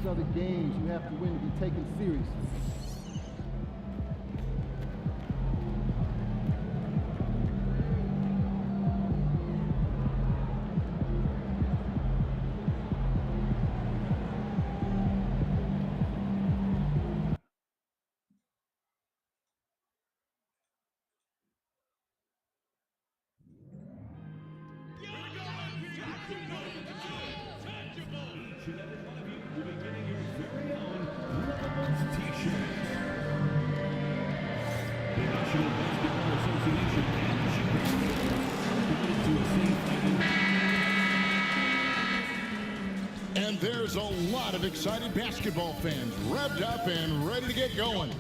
are the games you have to win to be taken seriously. And there's a lot of excited basketball fans revved up and ready to get going.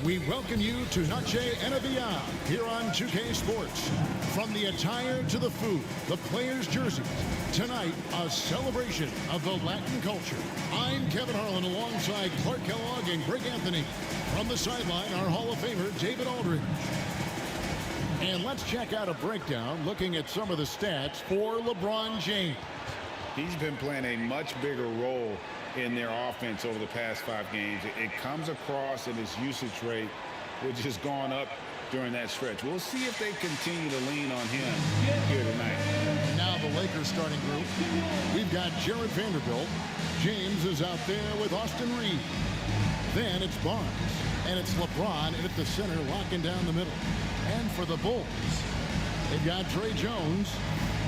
We welcome you to Noche and Beyond here on 2K Sports. From the attire to the food, the players' jerseys, tonight a celebration of the Latin culture. I'm Kevin Harlan alongside Clark Kellogg and Greg Anthony. From the sideline, our Hall of Famer, David Aldridge. And let's check out a breakdown looking at some of the stats for LeBron James. He's been playing a much bigger role in their offense over the past 5 games. It comes across in his usage rate, which has gone up during that stretch. We'll see if they continue to lean on him here tonight. And now the Lakers starting group. We've got Jared Vanderbilt. James is out there with Austin Reeves. Then it's Barnes. And it's LeBron at the center locking down the middle. And for the Bulls, they've got Trey Jones,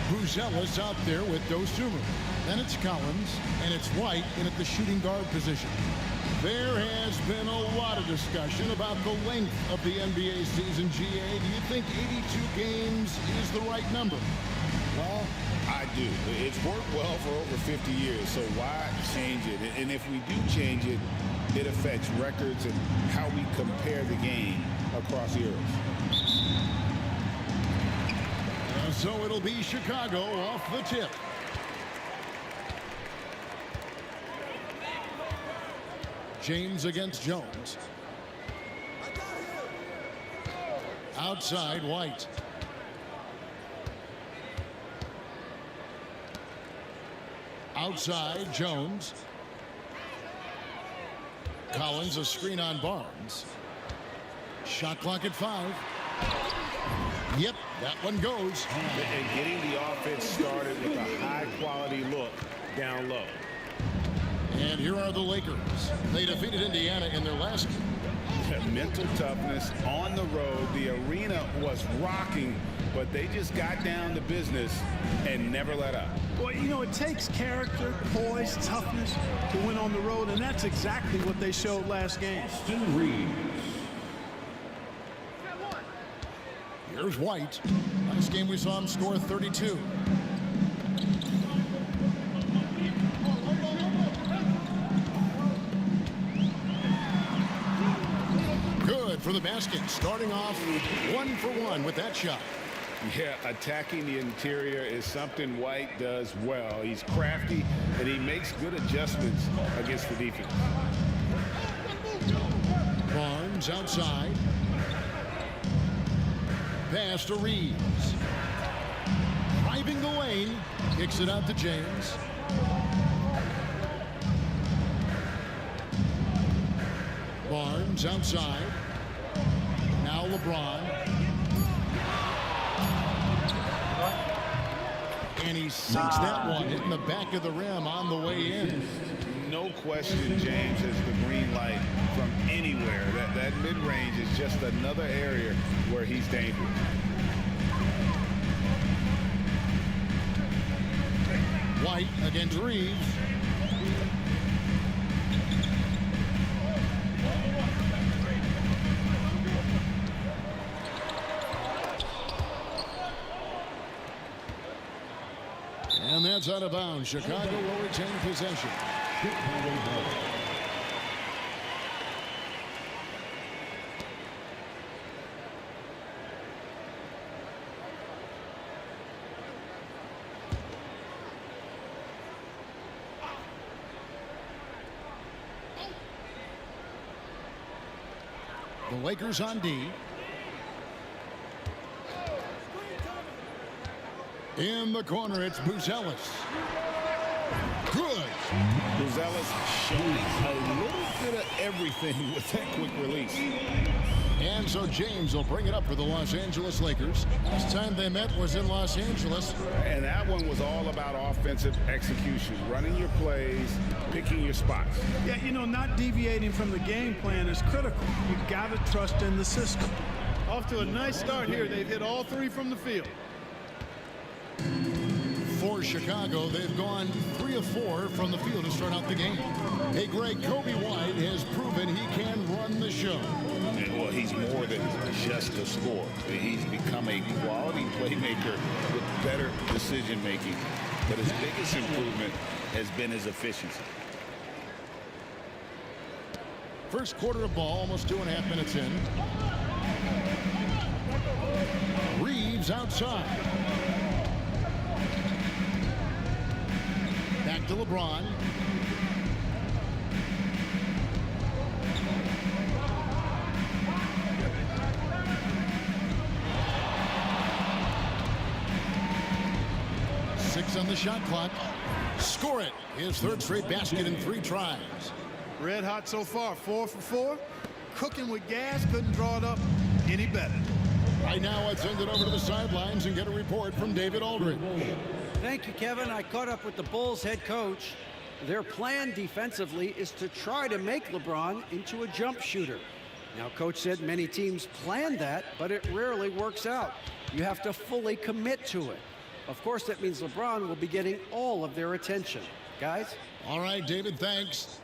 Buzelis out there with Dosunmu. Then it's Collins, and it's White in at the shooting guard position. There has been a lot of discussion about the length of the NBA season, GA. Do you think 82 games is the right number? Well, I do. It's worked well for over 50 years, so why change it? And if we do change it, it affects records and how we compare the game across eras. So it'll be Chicago off the tip. James against Jones. Outside, White. Outside, Jones. Collins, a screen on Barnes. Shot clock at 5. Yep, that one goes. And getting the offense started with a high-quality look down low. And here are the Lakers. They defeated Indiana in their last game. Mental toughness on the road. The arena was rocking, but they just got down to business and never let up. Well, you know, it takes character, poise, toughness to win on the road, and that's exactly what they showed last game. Here's White. Last game we saw him score 32. Good for the basket. Starting off 1 for 1 with that shot. Yeah, attacking the interior is something White does well. He's crafty, and he makes good adjustments against the defense. Barnes outside. Pass to Reeves. Driving the lane. Kicks it out to James. Barnes outside. Now LeBron. And he sinks that one, hitting the back of the rim on the way in. No question James has the green light from anywhere. That mid-range is just another area where he's dangerous. White against Reeves. And that's out of bounds. Chicago will retain possession. The Lakers on D. In the corner, it's Buzelis. Good. Buzelis showing a little bit of everything with that quick release. And so James will bring it up for the Los Angeles Lakers. Last time they met was in Los Angeles. And that one was all about offensive execution, running your plays, picking your spots. Yeah, you know, not deviating from the game plan is critical. You've got to trust in the system. Off to a nice start here. They've hit all three from the field. For Chicago, they've gone 3 of 4 from the field to start out the game. Hey, Greg, Kobe White has proven he can run the show. And, well, he's more than just a scorer. He's become a quality playmaker with better decision-making. But his biggest improvement has been his efficiency. First quarter of ball, almost 2.5 minutes in. Reeves outside. Back to LeBron. Six on the shot clock. Score it. His third straight basket in 3 tries. Red hot so far, 4 for 4. Cooking with gas, couldn't draw it up any better. Right now, let's send it over to the sidelines and get a report from David Aldridge. Thank you, Kevin. I caught up with the Bulls head coach. Their plan defensively is to try to make LeBron into a jump shooter. Now, coach said many teams plan that, but it rarely works out. You have to fully commit to it. Of course, that means LeBron will be getting all of their attention. Guys? All right, David, thanks.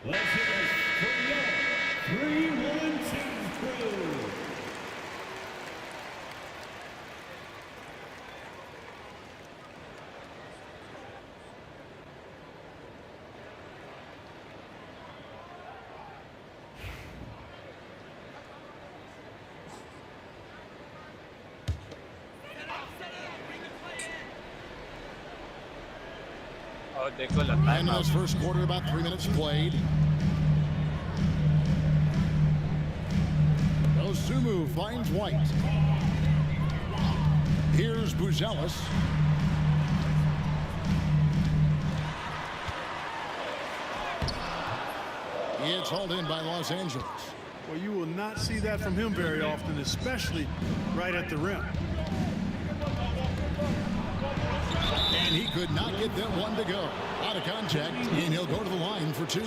Let's hit us from the 3-1-2 crew. And in this first quarter, about 3 minutes played. Sumu finds White. Here's Buzelis. It's hauled in by Los Angeles. Well, you will not see that from him very often, especially right at the rim. And he could not get that one to go. Out of contact, and he'll go to the line for 2.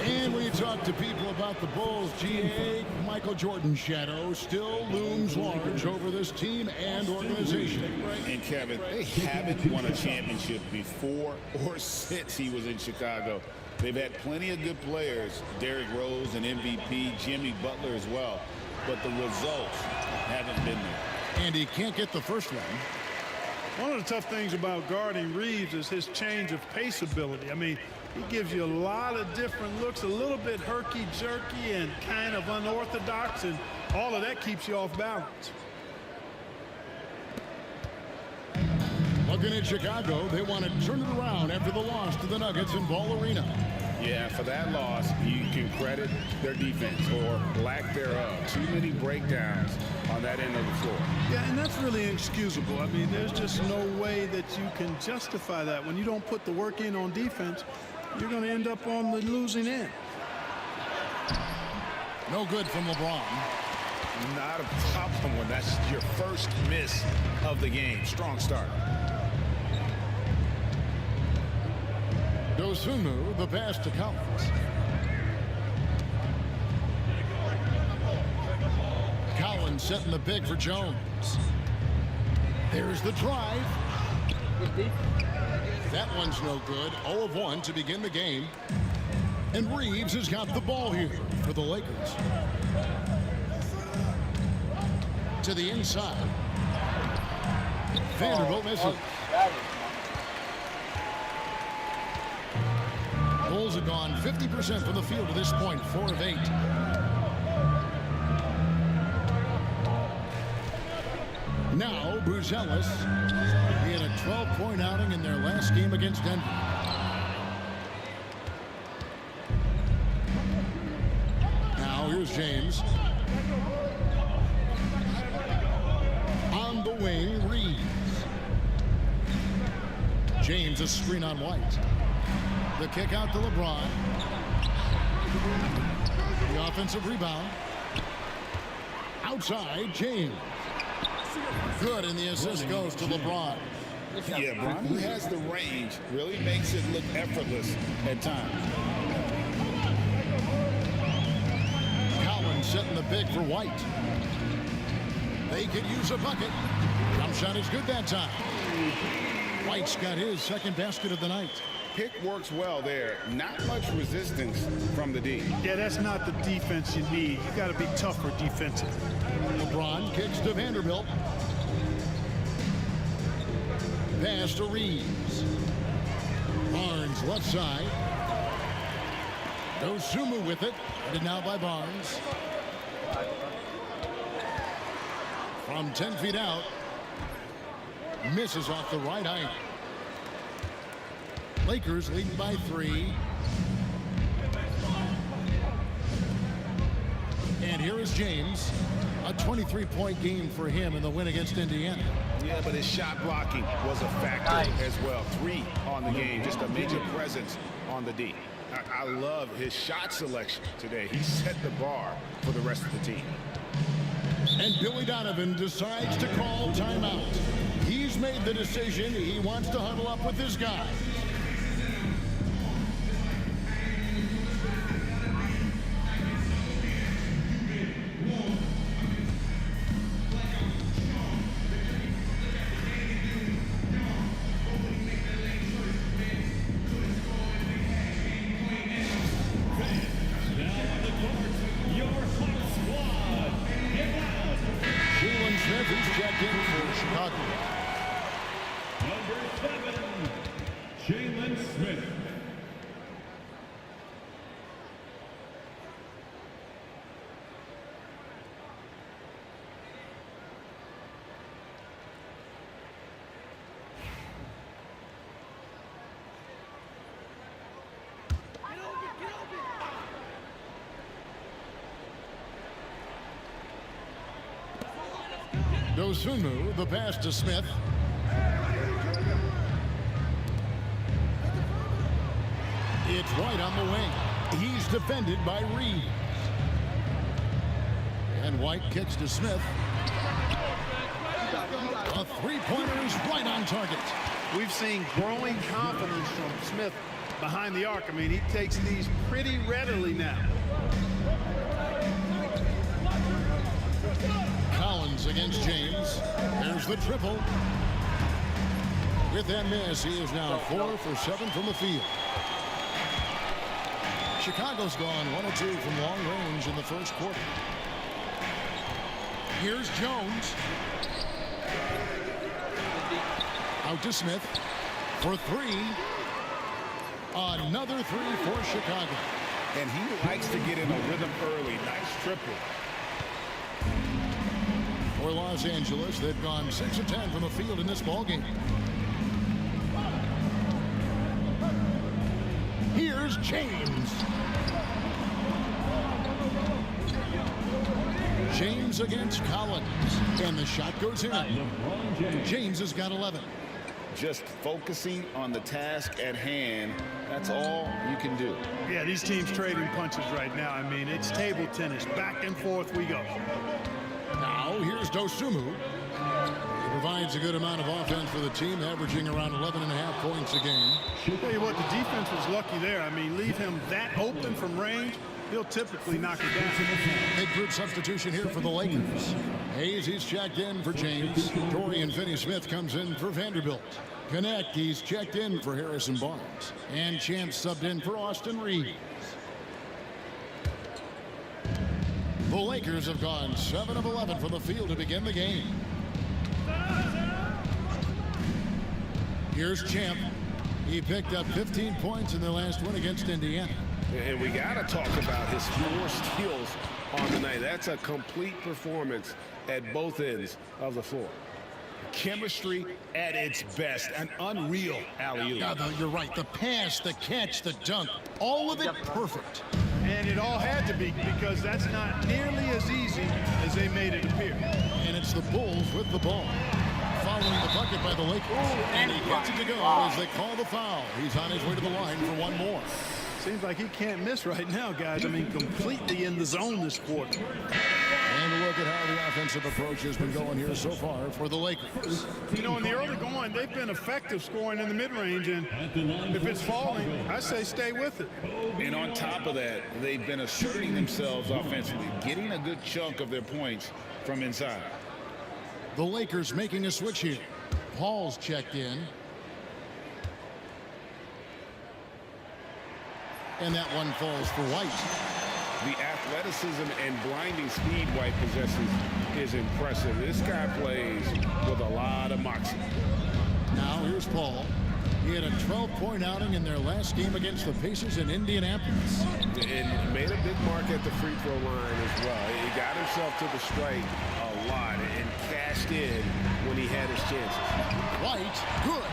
And when you talk to people about the Bulls, GA, Michael Jordan's shadow still looms large over this team and organization. And Kevin, they haven't won a championship before or since he was in Chicago. They've had plenty of good players, Derrick Rose and MVP, Jimmy Butler as well, but the results haven't been there. And he can't get the first one. One of the tough things about guarding Reeves is his change of pace ability. I mean, he gives you a lot of different looks, a little bit herky-jerky and kind of unorthodox, and all of that keeps you off balance. Looking at Chicago, they want to turn it around after the loss to the Nuggets in Ball Arena. Yeah, for that loss, you can credit their defense or lack thereof. Too many breakdowns on that end of the floor. Yeah, and that's really inexcusable. I mean, there's just no way that you can justify that. When you don't put the work in on defense, you're going to end up on the losing end. No good from LeBron. Not a problem when that's your first miss of the game. Strong start. Dosunmu, the pass to Collins. Collins setting the pick for Jones. There's the drive. That one's no good. 0 of 1 to begin the game. And Reeves has got the ball here for the Lakers. To the inside. Vanderbilt misses. Bulls have gone 50% from the field to this point, 4 of 8. Now, Buzelis. He had a 12-point outing in their last game against Denver. Now, here's James. On the wing, Reeves. James, a screen on White. The kick out to LeBron. The offensive rebound. Outside, James. Good, and the assist goes to LeBron. Yeah, Bron, who has the range, really makes it look effortless at times. Collins setting the pick for White. They could use a bucket. Jump shot is good that time. White's got his second basket of the night. Pick works well there. Not much resistance from the D. Yeah, that's not the defense you need. You got to be tougher defensively. LeBron kicks to Vanderbilt. Pass to Reeves. Barnes left side. Dosunmu with it. Headed now by Barnes. From 10 feet out. Misses off the right eye. Lakers leading by 3. And here is James. A 23-point game for him in the win against Indiana. Yeah, but his shot blocking was a factor as well. 3 on the game, just a major presence on the D. I love his shot selection today. He set the bar for the rest of the team. And Billy Donovan decides to call timeout. He's made the decision. He wants to huddle up with his guys. Dosunmu, the pass to Smith. It's White on the wing. He's defended by Reeves. And White kicks to Smith. A three-pointer is right on target. We've seen growing confidence from Smith behind the arc. I mean, he takes these pretty readily now. Collins against James. There's the triple. With that miss, he is now 4 for 7 from the field. Chicago's gone 1 of 2 from long range in the first quarter. Here's Jones. Out to Smith for 3. Another 3 for Chicago. And he likes to get in a rhythm early. Nice triple. For Los Angeles, they've gone 6 of 10 from the field in this ballgame. Here's James. James against Collins. And the shot goes in. James has got 11. Just focusing on the task at hand, that's all you can do. Yeah, these teams trading punches right now. I mean, it's table tennis. Back and forth we go. Now here's Dosumu. He provides a good amount of offense for the team, averaging around 11.5 points a game. Tell you what, the defense was lucky there. I mean, leave him that open from range, he'll typically knock it down. Big group substitution here for the Lakers. Hayes, he's checked in for James. Dorian Finney-Smith comes in for Vanderbilt. Connect, he's checked in for Harrison Barnes. And Chance subbed in for Austin Reeves. The Lakers have gone 7 of 11 from the field to begin the game. Here's Champ. He picked up 15 points in their last win against Indiana. And we got to talk about his 4 steals on the night. That's a complete performance at both ends of the floor. Chemistry at its best. An unreal alley-oop. Yeah, though, you're right. The pass, the catch, the dunk, all of it perfect. And it all had to be, because that's not nearly as easy as they made it appear. And it's the Bulls with the ball. Following the bucket by the Lakers. And he gets it to go as they call the foul. He's on his way to the line for one more. Seems like he can't miss right now, guys. I mean, completely in the zone this quarter. And a look at how the offensive approach has been going here so far for the Lakers. You know, in the early going, they've been effective scoring in the mid-range, and if it's falling, I say stay with it. And on top of that, they've been asserting themselves offensively, getting a good chunk of their points from inside. The Lakers making a switch here. Paul's checked in. And that one falls for White. The athleticism and blinding speed White possesses is impressive. This guy plays with a lot of moxie. Now here's Paul. He had a 12-point outing in their last game against the Pacers in Indianapolis. And made a big mark at the free throw line as well. He got himself to the strike a lot and cashed in when he had his chances. White, good.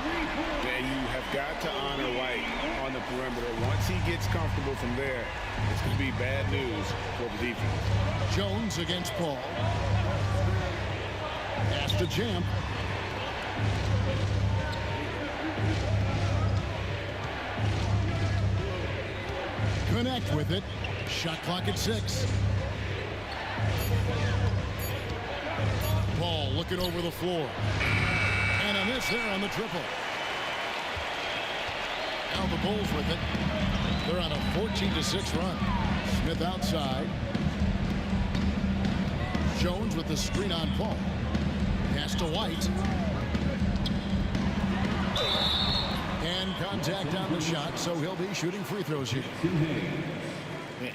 And you have got to honor White on the perimeter. Once he gets comfortable from there, it's going to be bad news for the defense. Jones against Paul. Pass to Champ. Connect with it. Shot clock at 6. Paul looking over the floor. And a miss there on the triple. Now the Bulls with it. They're on a 14-6 run. Smith outside. Jones with the screen on Paul. Pass to White. And contact on the shot, so he'll be shooting free throws here.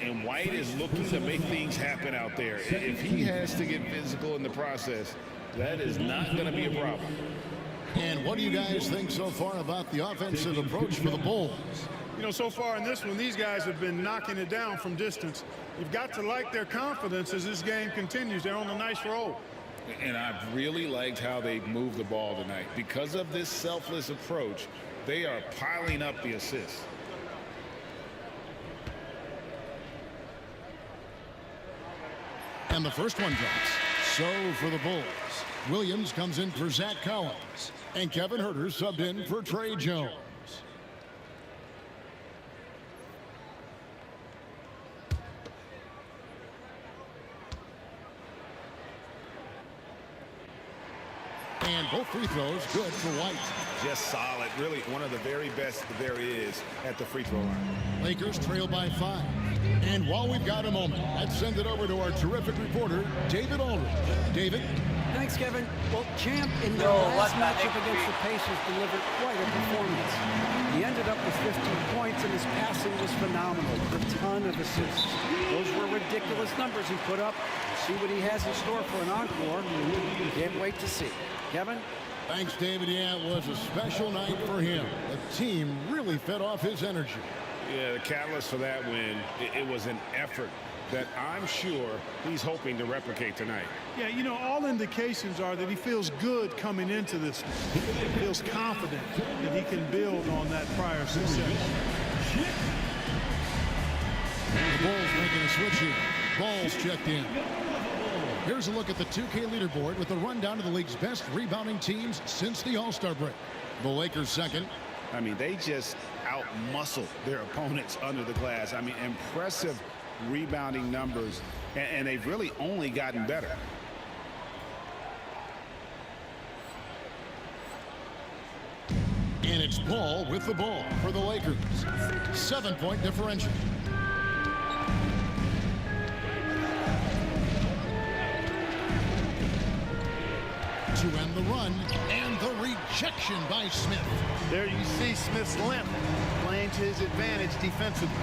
And White is looking to make things happen out there. If he has to get physical in the process, that is not going to be a problem. And what do you guys think so far about the offensive approach for the Bulls? You know, so far in this one, these guys have been knocking it down from distance. You've got to like their confidence as this game continues. They're on a nice roll. And I've really liked how they've moved the ball tonight. Because of this selfless approach, they are piling up the assists. And the first one drops. So for the Bulls, Williams comes in for Zach Collins. And Kevin Huerter subbed in for Trey Jones. And both free throws good for White. Just solid. Really one of the very best there is at the free throw line. Lakers trail by 5. And while we've got a moment, let's send it over to our terrific reporter, David Aldridge. David? Thanks, Kevin. Well, Champ in their last matchup against the Pacers delivered quite a performance. He ended up with 15 points, and his passing was phenomenal, with a ton of assists. Those were ridiculous numbers he put up. See what he has in store for an encore. Can't wait to see. Kevin? Thanks, David. Yeah, it was a special night for him. The team really fed off his energy. Yeah, the catalyst for that win, it was an effort that I'm sure he's hoping to replicate tonight. Yeah, you know, all indications are that he feels good coming into this. He feels confident that he can build on that prior success. Bulls making a switch here. Ball's checked in. Here's a look at the 2K leaderboard with a rundown of the league's best rebounding teams since the All-Star break. The Lakers second. I mean, they just out-muscled their opponents under the glass. I mean, impressive rebounding numbers, and they've really only gotten better. And it's Paul with the ball for the Lakers. 7-point differential. To end the run, and the rejection by Smith. There you see Smith's limp playing to his advantage defensively.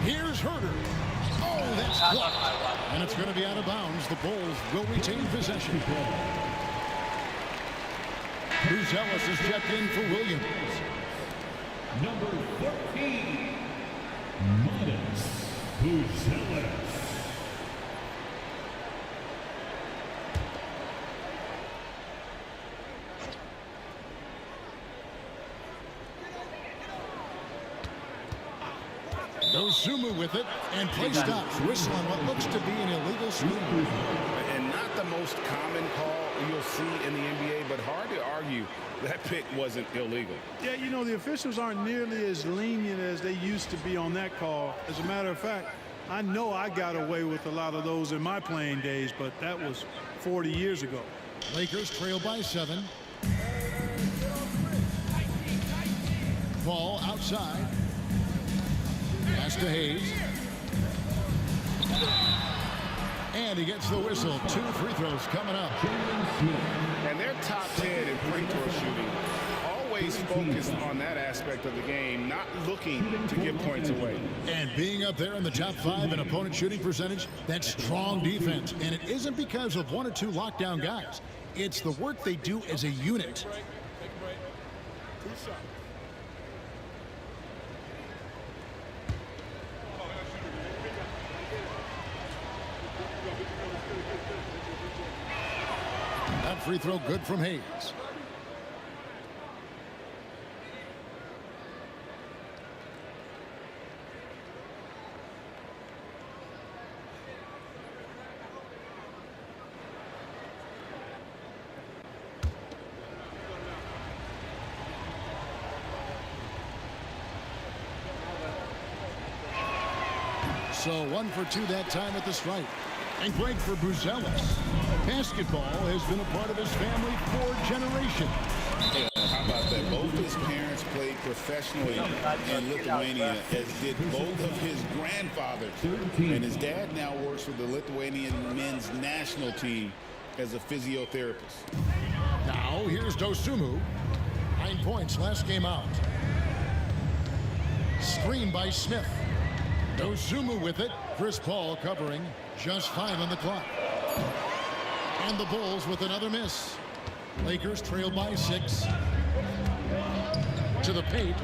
Here's Herder. Oh, that's blocked. And it's going to be out of bounds. The Bulls will retain possession. Buzelis is checked in for Williams. Number 13, Midas Buzelis. Dosunmu with it, and play stops. Whistle on what looks to be an illegal swing. And not the most common call you'll see in the NBA, but hard to argue that pick wasn't illegal. Yeah, you know, the officials aren't nearly as lenient as they used to be on that call. As a matter of fact, I know I got away with a lot of those in my playing days, but that was 40 years ago. Lakers trail by 7. Ball outside. Pass to Hayes. And he gets the whistle. 2 free throws coming up. And they're top 10 in free throw shooting. Always focused on that aspect of the game, not looking to give points away. And being up there in the top 5 in opponent shooting percentage, that's strong defense. And it isn't because of 1 or 2 lockdown guys. It's the work they do as a unit. That free throw good from Hayes. So 1 for 2 that time at the stripe. And break for Buzelis. Basketball has been a part of his family for generations. Yeah, how about that? Both his parents played professionally in Lithuania, as did both of his grandfathers. And his dad now works for the Lithuanian men's national team as a physiotherapist. Now here's Dosunmu. 9 points last game out. Screen by Smith. Dosunmu with it. Chris Paul covering. Just 5 on the clock. And the Bulls with another miss. Lakers trail by 6. To the paint.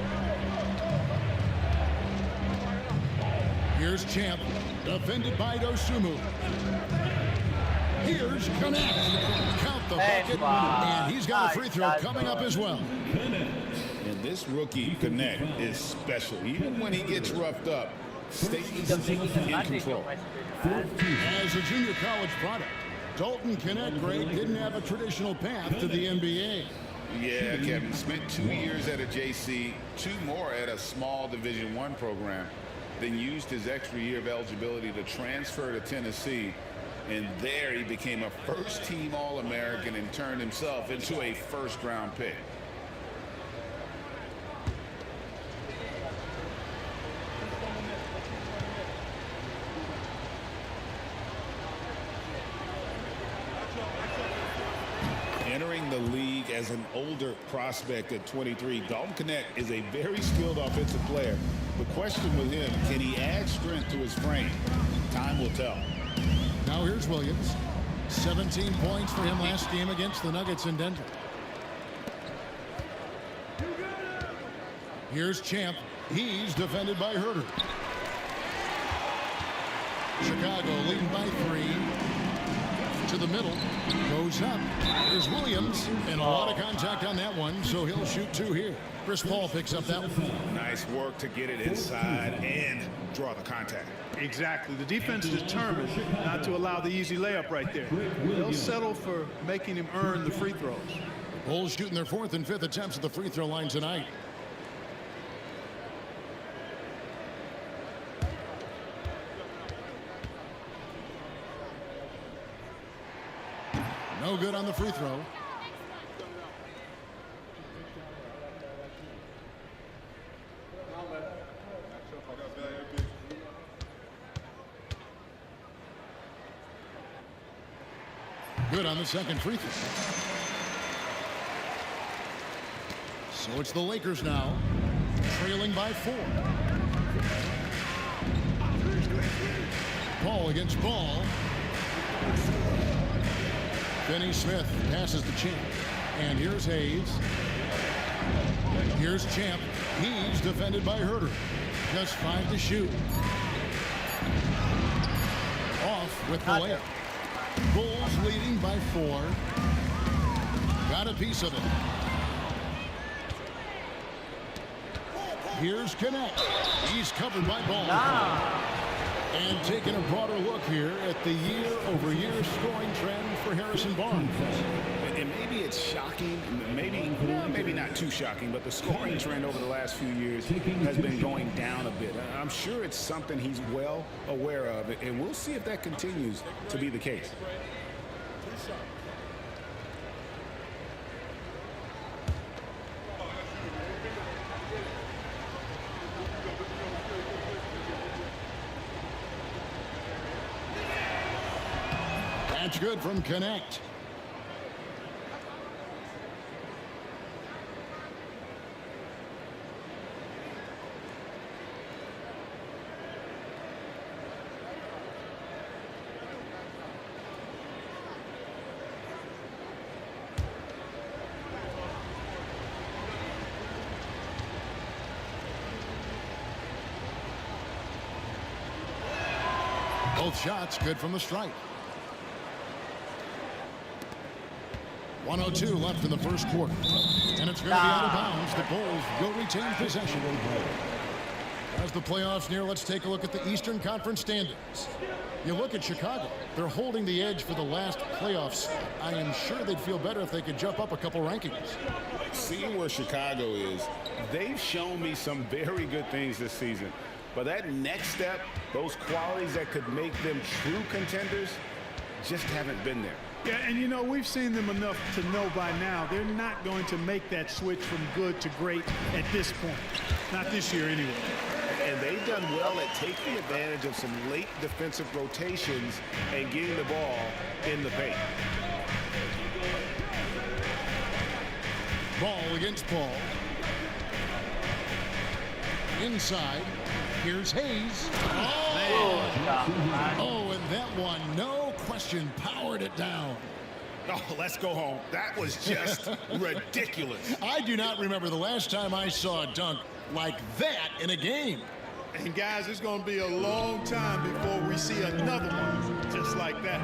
Here's Champ. Defended by Dosunmu. Here's Connect. Count the bucket. And he's got a free throw coming up as well. And this rookie, Connect, is special. Even when he gets roughed up, stays in control. As a junior college product, Dalton Connect Gray didn't have a traditional path to the NBA. Yeah, Kevin spent 2 years at a JC, 2 more at a small Division I program, then used his extra year of eligibility to transfer to Tennessee. And there he became a first-team All-American and turned himself into a first-round pick. Entering the league as an older prospect at 23, Dalton Connect is a very skilled offensive player. The question with him, can he add strength to his frame? Time will tell. Now here's Williams. 17 points for him last game against the Nuggets in Denver. Here's Champ. He's defended by Herder. Chicago leading by 3. To the middle. Goes up. There's Williams. And a lot of contact on that one, so he'll shoot 2 here. Chris Paul picks up that one. Nice work to get it inside and draw the contact. Exactly. The defense is determined not to allow the easy layup right there. They'll settle for making him earn the free throws. Bulls shooting their 4th and 5th attempts at the free throw line tonight. No good on the free throw. Good on the second free throw. So it's the Lakers now, trailing by 4. Ball against ball. Finney Smith passes the Champ. And here's Hayes. Here's Champ. He's defended by Herter. Just 5 to shoot. Off with the layup. Bulls leading by 4. Got a piece of it. Here's Connect. He's covered by Ball. And taking a broader look here at the year-over-year scoring trend for Harrison Barnes. And maybe it's shocking, maybe not too shocking, but the scoring trend over the last few years has been going down a bit. I'm sure it's something he's well aware of, and we'll see if that continues to be the case. That's good from Connect. Both shots good from the stripe. 1:02 left in the first quarter. And it's going to be out of bounds. The Bulls will retain possession. As the playoffs near, let's take a look at the Eastern Conference standings. You look at Chicago. They're holding the edge for the last playoffs. I am sure they'd feel better if they could jump up a couple rankings. Seeing where Chicago is, they've shown me some very good things this season. But that next step, those qualities that could make them true contenders, just haven't been there. Yeah, and you know, we've seen them enough to know by now they're not going to make that switch from good to great at this point. Not this year anyway. And they've done well at taking advantage of some late defensive rotations and getting the ball in the paint. Ball against ball. Inside. Here's Hayes. Oh, and that one, no question, powered it down. Oh, let's go home. That was just ridiculous. I do not remember the last time I saw a dunk like that in a game. And guys, it's going to be a long time before we see another one just like that.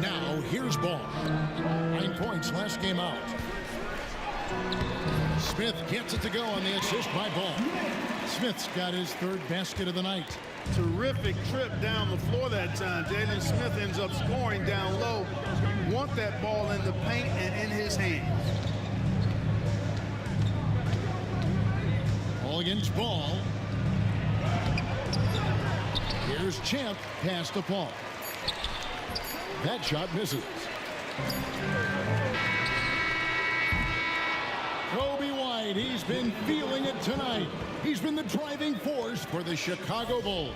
Now, here's Ball. 9 points last game out. Smith gets it to go on the assist by Ball. Smith's got his 3rd basket of the night. Terrific trip down the floor that time. Jalen Smith ends up scoring down low. You want that ball in the paint and in his hands. Ball against Ball. Here's Champ past the ball. That shot misses. Kobe White, he's been feeling it tonight. He's been the driving force for the Chicago Bulls.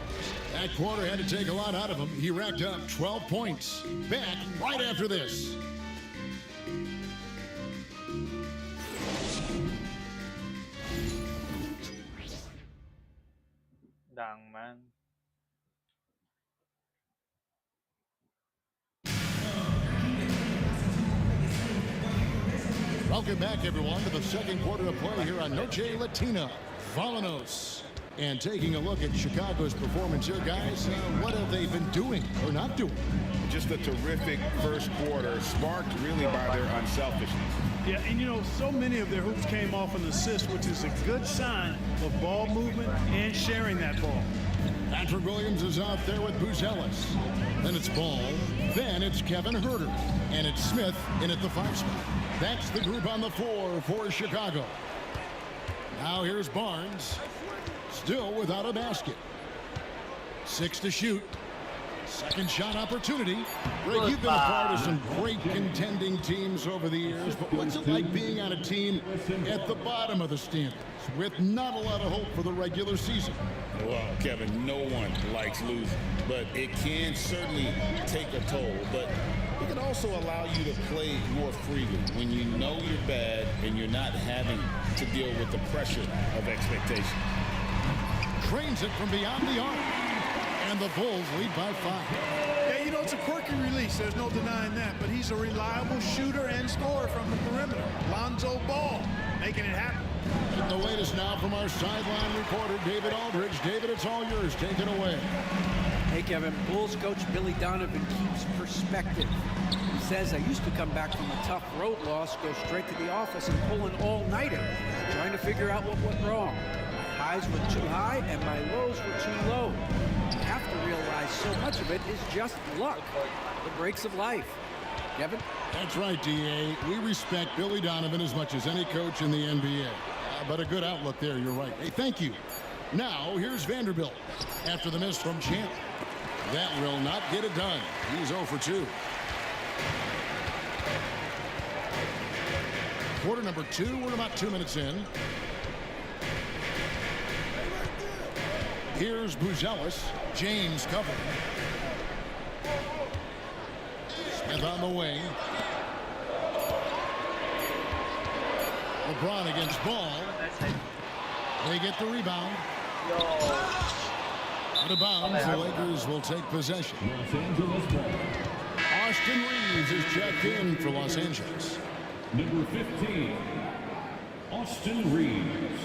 That quarter had to take a lot out of him. He racked up 12 points. Back right after this. Dang, man. Welcome back, everyone, to the second quarter of play here on Noche Latina. Volanos. And taking a look at Chicago's performance here, guys, what have they been doing or not doing? Just a terrific first quarter, sparked really by their unselfishness. Yeah, and you know, so many of their hoops came off an assist, which is a good sign of ball movement and sharing that ball. Patrick Williams is out there with Buzelis. Then it's Ball. Then it's Kevin Herter. And it's Smith in at the 5 spot. That's the group on the floor for Chicago. Now here's Barnes. Still without a basket. 6 to shoot. Second shot opportunity. Greg, you've been a part of some great contending teams over the years, but what's it like being on a team at the bottom of the standings with not a lot of hope for the regular season? Well, Kevin, no one likes losing, but it can certainly take a toll. But it can also allow you to play more freely when you know you're bad and you're not having to deal with the pressure of expectation. Trains it from beyond the arc. And the Bulls lead by 5. Yeah, you know, it's a quirky release. There's no denying that. But he's a reliable shooter and scorer from the perimeter. Lonzo Ball making it happen. And the latest now from our sideline reporter, David Aldridge. David, it's all yours. Take it away. Hey, Kevin, Bulls coach Billy Donovan keeps perspective. He says, I used to come back from a tough road loss, go straight to the office and pull an all-nighter, trying to figure out what went wrong. My highs were too high and my lows were too low. You have to realize so much of it is just luck, the breaks of life. Kevin? That's right, D.A. We respect Billy Donovan as much as any coach in the NBA. But a good outlook there, you're right. Hey, thank you. Now, here's Vanderbilt after the miss from Champ. That will not get it done. He's 0 for 2. Quarter number 2, we're about 2 minutes in. Here's Buzelis. James covering. Smith on the wing. LeBron against Ball. They get the rebound. Out of bounds, the Lakers will take possession. Austin Reeves is checked in for Los Angeles. Number 15, Austin Reeves.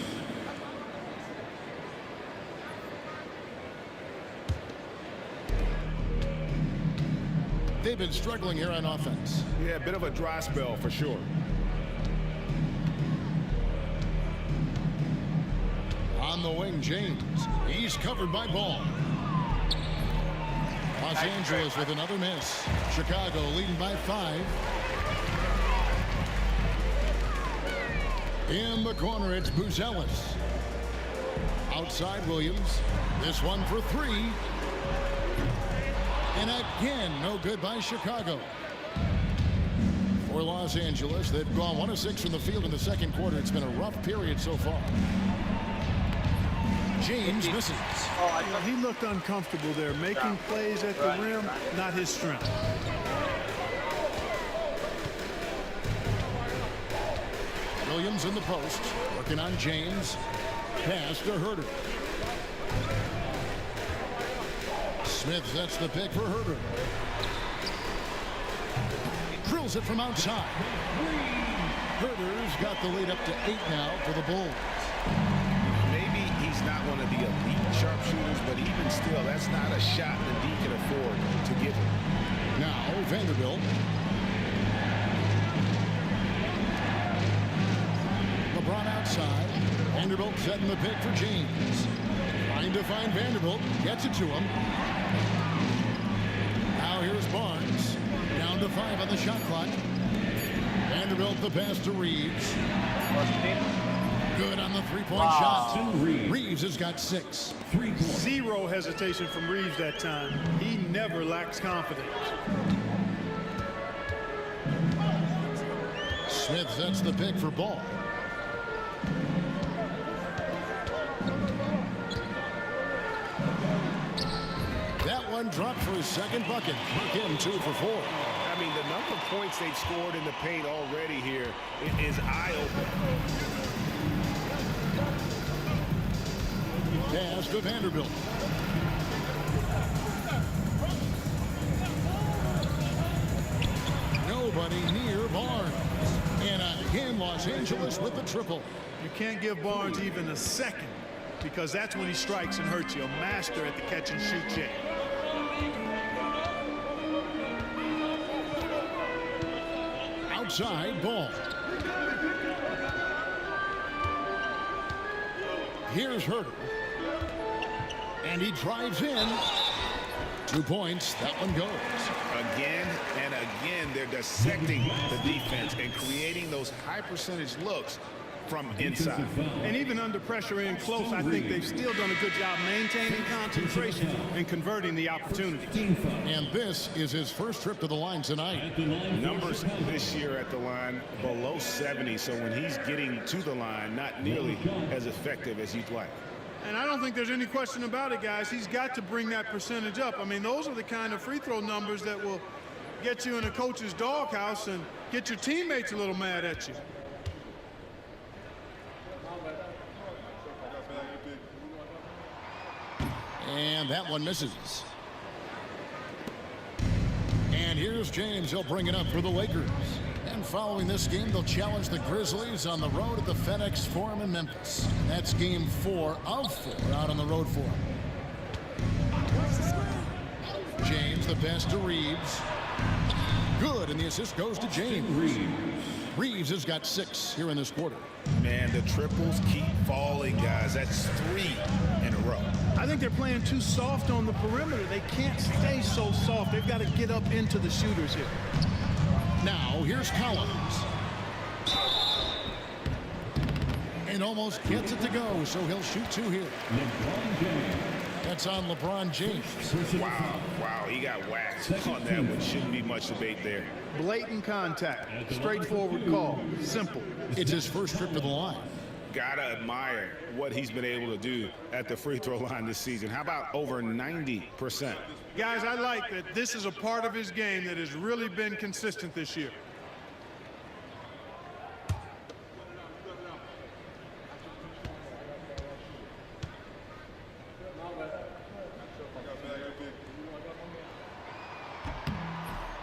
They've been struggling here on offense. Yeah, a bit of a dry spell for sure. On the wing, James. He's covered by Ball. Los Angeles with another miss. Chicago leading by 5. In the corner, it's Buzelis. Outside, Williams. This one for 3. And again, no good by Chicago. For Los Angeles, they've gone 1 of 6 from the field in the second quarter. It's been a rough period so far. James misses. You know, he looked uncomfortable there, making plays at the rim, not his strength. Williams in the post, working on James. Pass to Herter. Smith sets the pick for Herter. Drills it from outside. Herter's got the lead up to 8 now for the Bulls. Maybe he's not one of the elite sharpshooters, but even still, that's not a shot that he can afford to give him. Now, Vanderbilt. LeBron outside. Vanderbilt setting the pick for James. Trying to find Vanderbilt. Gets it to him. Now here's Barnes. Down to 5 on the shot clock. Vanderbilt the pass to Reeves. Good on the three-point shot. Reeves has got 6. 3 points. Zero hesitation from Reeves that time. He never lacks confidence. Smith sets the pick for Ball. That one dropped for his second bucket. Again, 2 for 4. I mean, the number of points they've scored in the paint already here is eye-opening. Pass to Vanderbilt. Nobody near Barnes. And again, Los Angeles with the triple. You can't give Barnes even a second, because that's when he strikes and hurts you. A master at the catch and shoot check. Outside, Ball. Here's Herter. And he drives in. 2 points. That one goes. Again and again, they're dissecting the defense and creating those high percentage looks from inside. And even under pressure in close, I think they've still done a good job maintaining concentration and converting the opportunity. And this is his first trip to the line tonight. Numbers this year at the line below 70, so when he's getting to the line, not nearly as effective as you'd like. And I don't think there's any question about it, guys. He's got to bring that percentage up. I mean, those are the kind of free throw numbers that will get you in a coach's doghouse and get your teammates a little mad at you. And that one misses. And here's James. He'll bring it up for the Lakers. And following this game, they'll challenge the Grizzlies on the road at the FedEx Forum in Memphis. And that's game 4 of 4 out on the road for him. James, the pass to Reeves. Good, and the assist goes to James. Reeves has got 6 here in this quarter. Man, the triples keep falling, guys. That's 3 in a row. I think they're playing too soft on the perimeter. They can't stay so soft. They've got to get up into the shooters here. Now, here's Collins. And almost gets it to go, so he'll shoot 2 here. That's on LeBron James. Wow, he got whacked on that one. Shouldn't be much debate there. Blatant contact. Straightforward call. Simple. It's his first trip to the line. Gotta admire what he's been able to do at the free throw line this season. How about over 90%? Guys, I like that this is a part of his game that has really been consistent this year.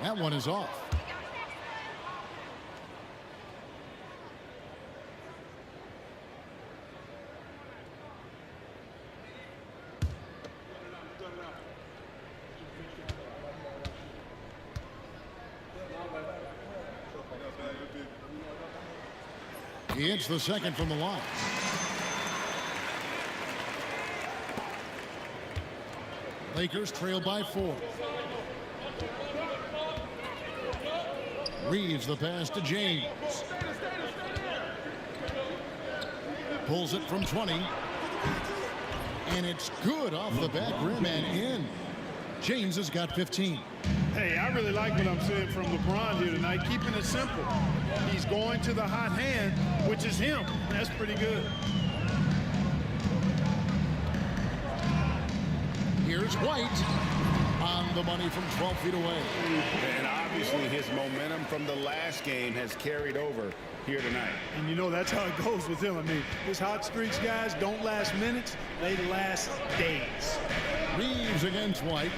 That one is off. He hits the second from the line. Lakers trail by 4. Reeves the pass to James. Pulls it from 20. And it's good off the back rim and in. James has got 15. Hey, I really like what I'm seeing from LeBron here tonight, keeping it simple. He's going to the hot hand, which is him. That's pretty good. Here's White on the money from 12 feet away. And obviously his momentum from the last game has carried over here tonight. And you know that's how it goes with him. I mean, his hot streaks, guys, don't last minutes. They last days. Reeves against White.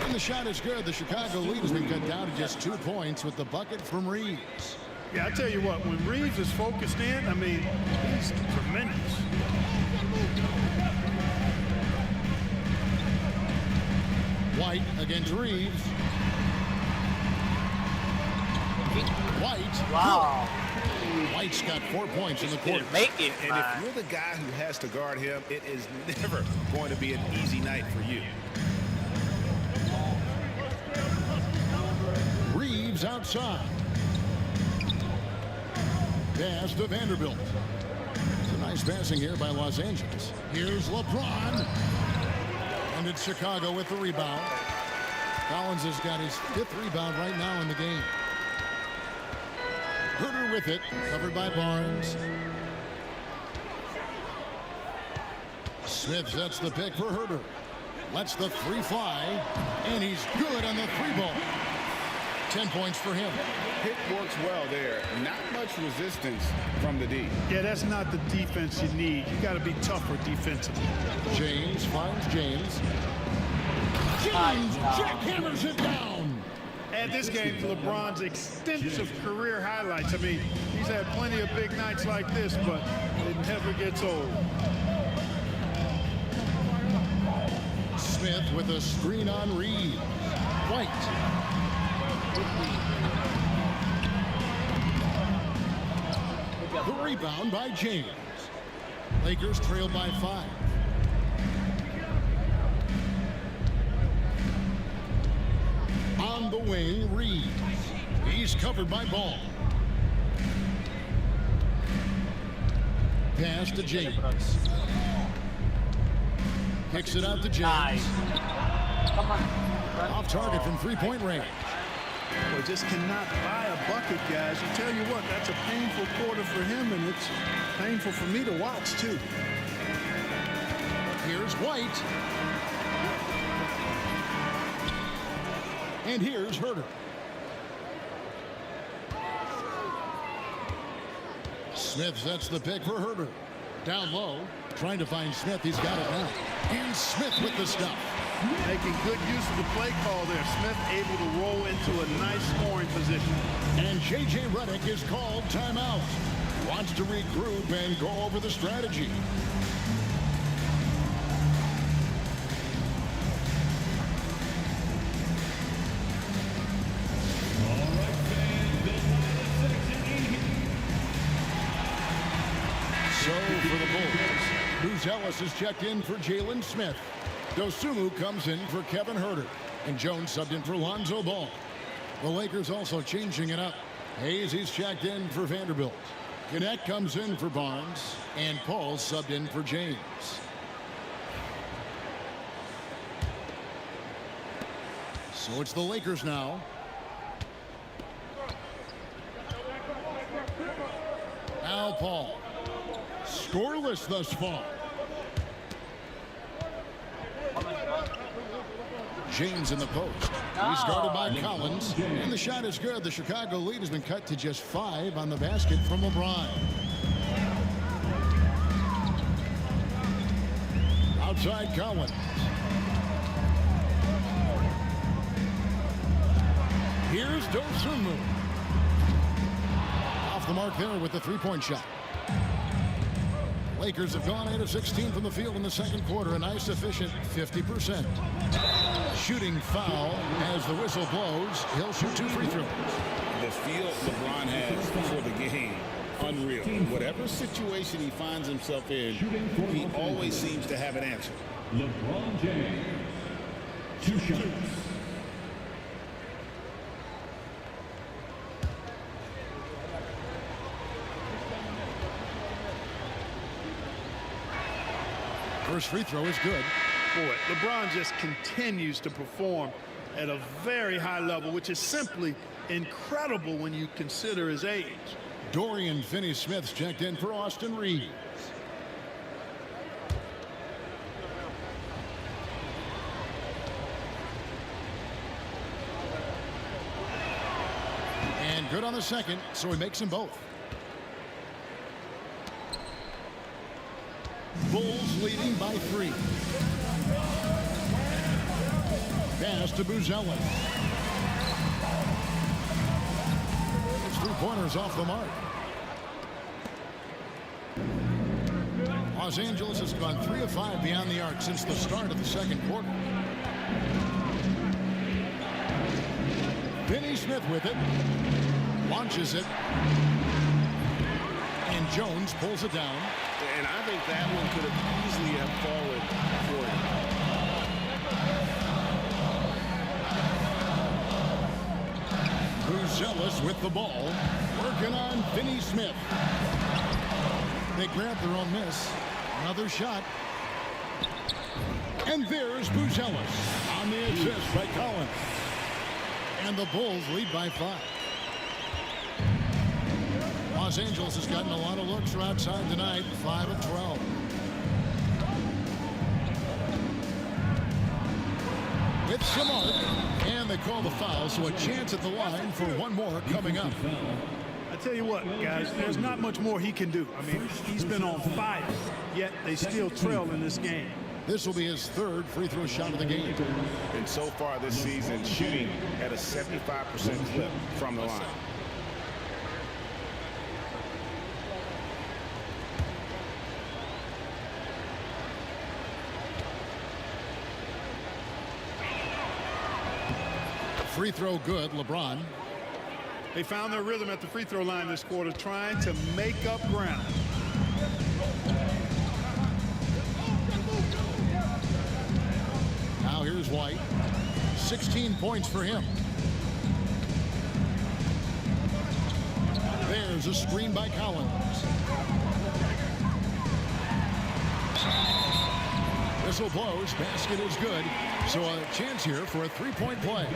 And the shot is good. The Chicago lead has been cut down to just 2 points with the bucket from Reeves. Yeah, I tell you what, when Reeves is focused in, I mean, he's tremendous. White against Reeves. White. Wow. White's got 4 points in the quarter. Make it. And if you're the guy who has to guard him, it is never going to be an easy night for you. Reeves outside. Pass to Vanderbilt. It's a nice passing here by Los Angeles. Here's LeBron. And it's Chicago with the rebound. Collins has got his 5th rebound right now in the game. Herter with it, covered by Barnes. Smith sets the pick for Herter. Lets the 3 fly, and he's good on the 3-ball. 10 points for him. Pick works well there. Not much resistance from the D. Yeah, that's not the defense you need. You got to be tougher defensively. James finds James. James jackhammers it down. Add this game to LeBron's extensive career highlights. I mean, he's had plenty of big nights like this, but it never gets old. Smith with a screen on Reeves. White. The rebound by James. Lakers trail by 5. On the wing, Reeves. He's covered by Ball. Pass to James. Kicks it out to James. Off target from three-point range. Well, just cannot buy a bucket, guys. I tell you what, that's a painful quarter for him, and it's painful for me to watch, too. Here's White. And here's Herter. Smith sets the pick for Herter. Down low, trying to find Smith. He's got it now. And Smith with the stuff. Making good use of the play call there. Smith able to roll into a nice scoring position. And J.J. Redick is called timeout. Wants to regroup and go over the strategy. So for the Bulls, Booz Ellis is checked in for Jalen Smith. Dosunmu comes in for Kevin Herter. And Jones subbed in for Lonzo Ball. The Lakers also changing it up. Hayes, he's checked in for Vanderbilt. Gannett comes in for Barnes. And Paul subbed in for James. So it's the Lakers now. Al Paul. Scoreless thus far. James in the post. He's guarded by Collins. And the shot is good. The Chicago lead has been cut to just 5 on the basket from LeBron. Outside Collins. Here's Dosunmu. Off the mark there with the three-point shot. Lakers have gone 8 of 16 from the field in the second quarter. A nice efficient 50%. Shooting foul as the whistle blows. He'll shoot 2 free throws. The feel LeBron has before the game, unreal. Whatever situation he finds himself in, he always seems to have an answer. LeBron James. 2 shots. First free throw is good. Boy, LeBron just continues to perform at a very high level, which is simply incredible when you consider his age. Dorian Finney-Smith's checked in for Austin Reeves. And good on the second, so he makes them both. Bulls leading by 3. Pass to Booz Ellis. It's 3-pointers off the mark. Los Angeles has gone 3 of 5 beyond the arc since the start of the second quarter. Finney-Smith with it. Launches it. And Jones pulls it down. And I think that one could have easily have fallen for him. Booz Ellis with the ball. Working on Finney-Smith. They grab their own miss. Another shot. And there's Booz Ellis on the assist by Collins. And the Bulls lead by 5. Los Angeles has gotten a lot of looks from outside tonight. 5 of 12. With some arc, and they call the foul, so a chance at the line for one more coming up. I tell you what, guys, there's not much more he can do. I mean, he's been on fire, yet they still trail in this game. This will be his 3rd free throw shot of the game. And so far this season, shooting at a 75% clip from the line. Free throw good, LeBron. They found their rhythm at the free throw line this quarter, trying to make up ground. Now here's White. 16 points for him. There's a screen by Collins. Whistle blows. Basket is good. So a chance here for a three-point play.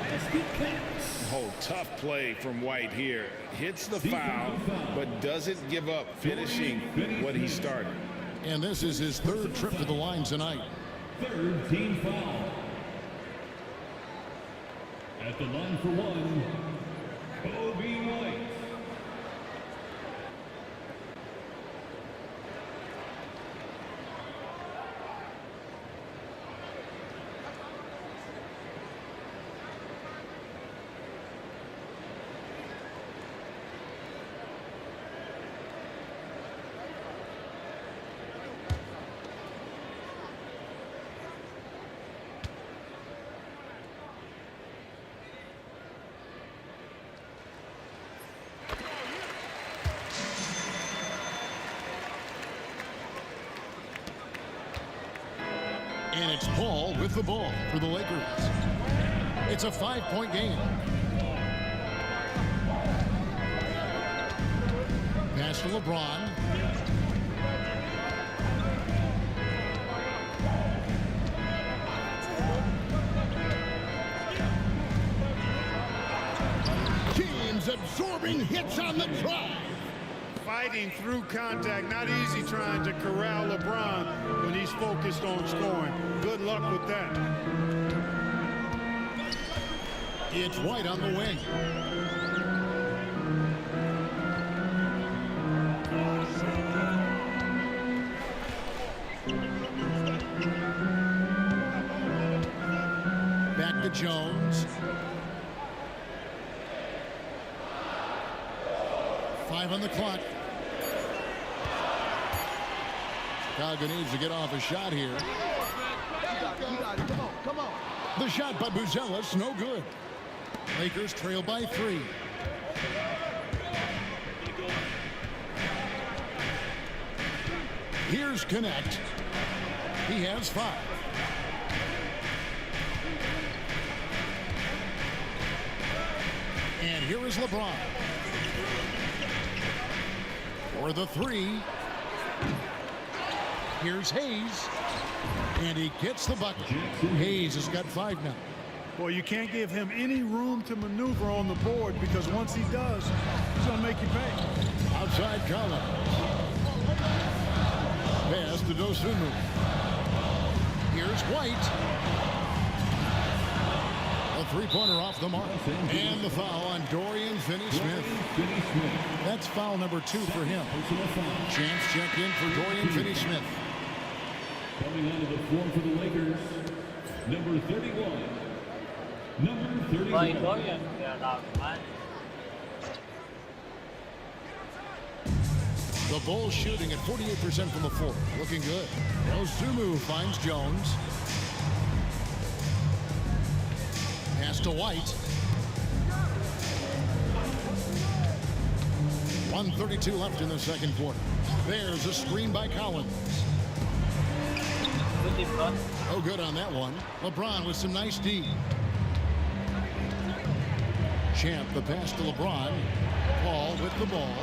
Oh, tough play from White here. Hits the foul, but doesn't give up finishing what he started. And this is his third trip to the line tonight. Third team foul. At the line for one, Kobe White. And it's Paul with the ball for the Lakers. It's a 5-point game. Pass to LeBron. James absorbing hits on the drive. Fighting through contact, not easy trying to corral LeBron when he's focused on scoring. Good luck with that. It's White on the wing. Back to Jones. 5 on the clock. Chicago needs to get off a shot here. Come on. The shot by Buzelis, no good. Lakers trail by 3. Here's Connect. He has 5. And here is LeBron. For the 3. Here's Hayes. And he gets the bucket. Hayes has got 5 now. Well, you can't give him any room to maneuver on the board because once he does, he's going to make you pay. Outside Collins. Pass to Dosunmu. Here's White. A three-pointer off the mark. And the foul on Dorian Finney-Smith. That's foul number 2 for him. Chance check in for Dorian Finney-Smith. Coming onto the floor for the Lakers, number 31. Number 31. The Bulls shooting at 48% from the floor. Looking good. Dosunmu finds Jones. Pass to White. 1:32 left in the second quarter. There's a screen by Collins. Oh, good on that one. LeBron with some nice D. Champ the pass to LeBron. Paul with the ball.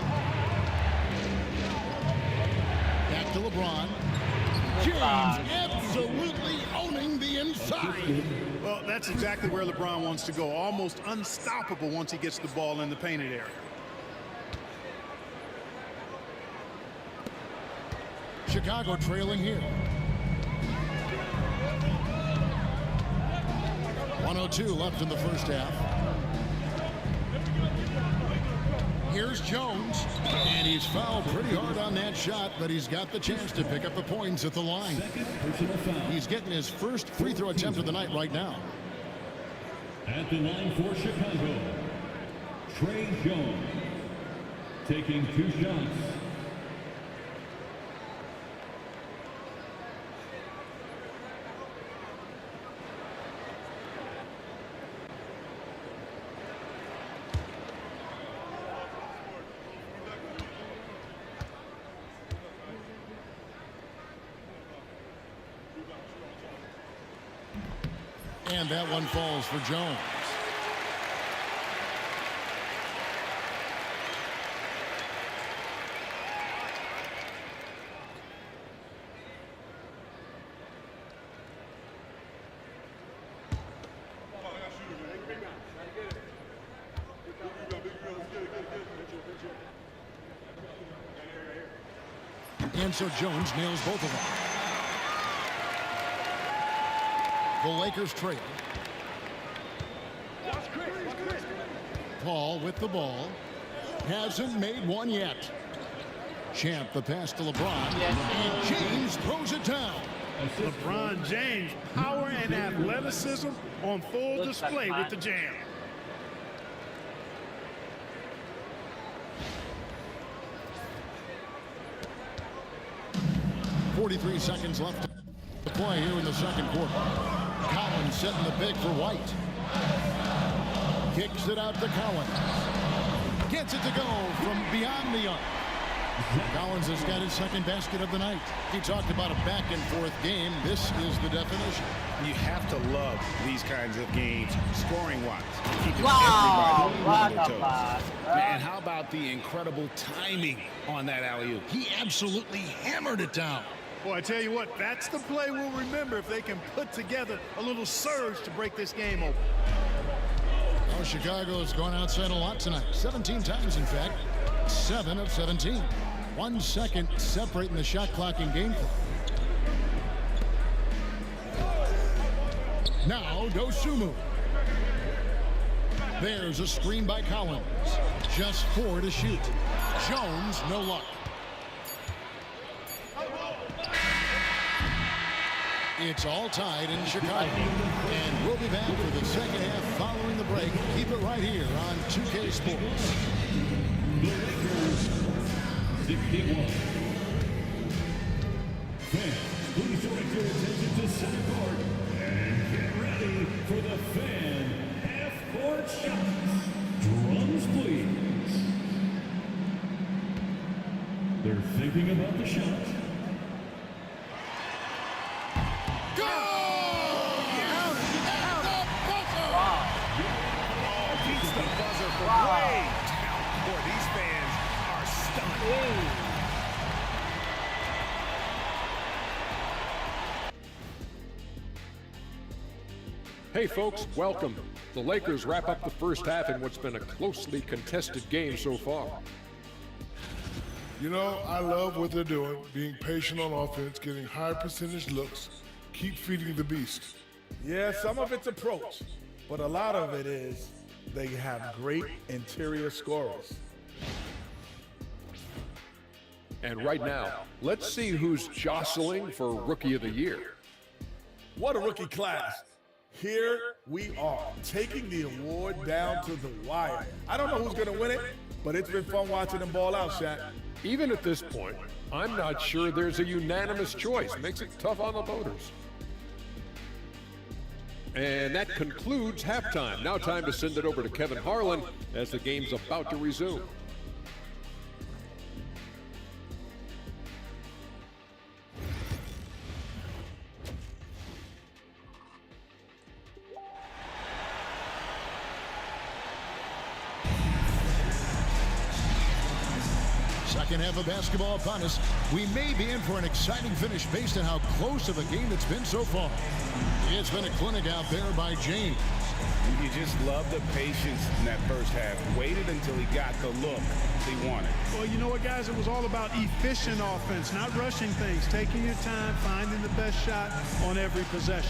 Back to LeBron. James absolutely owning the inside. Well, that's exactly where LeBron wants to go. Almost unstoppable once he gets the ball in the painted area. Chicago trailing here. 1:02 left in the first half. Here's Jones, and he's fouled pretty hard on that shot, but he's got the chance to pick up the points at the line. He's getting his first free throw attempt of the night right now. At the line for Chicago, Trey Jones taking 2 shots. And that one falls for Jones. And so Jones nails both of them. The Lakers trail. Paul with the ball. Hasn't made one yet. Champ the pass to LeBron. And James throws it down. LeBron James, power and athleticism on full display with the jam. .43 seconds left to play here in the second quarter. Collins setting the big for White. Kicks it out to Collins. Gets it to go from beyond the arc. Collins has got his second basket of the night. He talked about a back-and-forth game. This is the definition. You have to love these kinds of games, scoring-wise. Keeping Wow, everybody what on their a toes. pass. And how about the incredible timing on that alley-oop? He absolutely hammered it down. Boy, I tell you what, that's the play we'll remember if they can put together a little surge to break this game open. Oh, Chicago has gone outside a lot tonight. 17 times, in fact. 7 of 17. 1 second separating the shot clock and game clock. Now, Dosunmu. There's a screen by Collins. Just 4 to shoot. Jones, no luck. It's all tied in Chicago. And we'll be back for the second half following the break. Keep it right here on 2K Sports. The Lakers, 61. Fans, please direct your attention to center court and get ready for the fan half-court shots. Drums, please. They're thinking about the shot. Hey folks, welcome. The Lakers wrap up the first half in what's been a closely contested game so far. You know, I love what they're doing, being patient on offense, getting high percentage looks, keep feeding the beast. Yeah, some of it's approach, but a lot of it is they have great interior scorers. And right now, let's see who's jostling for Rookie of the Year. What a rookie class. Here we are, taking the award down to the wire. I don't know who's going to win it, but it's been fun watching them ball out, Shaq. Even at this point, I'm not sure there's a unanimous choice. Makes it tough on the voters. And that concludes halftime. Now time to send it over to Kevin Harlan as the game's about to resume. Second half of basketball upon us. We may be in for an exciting finish based on how close of a game it's been so far. It's been a clinic out there by James. You just love the patience in that first half. Waited until he got the look he wanted. Well, you know what, guys? It was all about efficient offense, not rushing things, taking your time, finding the best shot on every possession.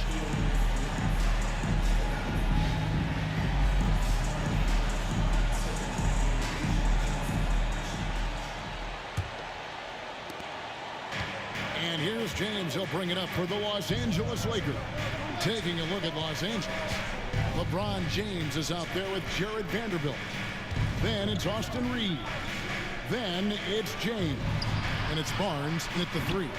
And here's James. He'll bring it up for the Los Angeles Lakers. Taking a look at Los Angeles. LeBron James is out there with Jared Vanderbilt. Then it's Austin Reed. Then it's James. And it's Barnes at the 3. You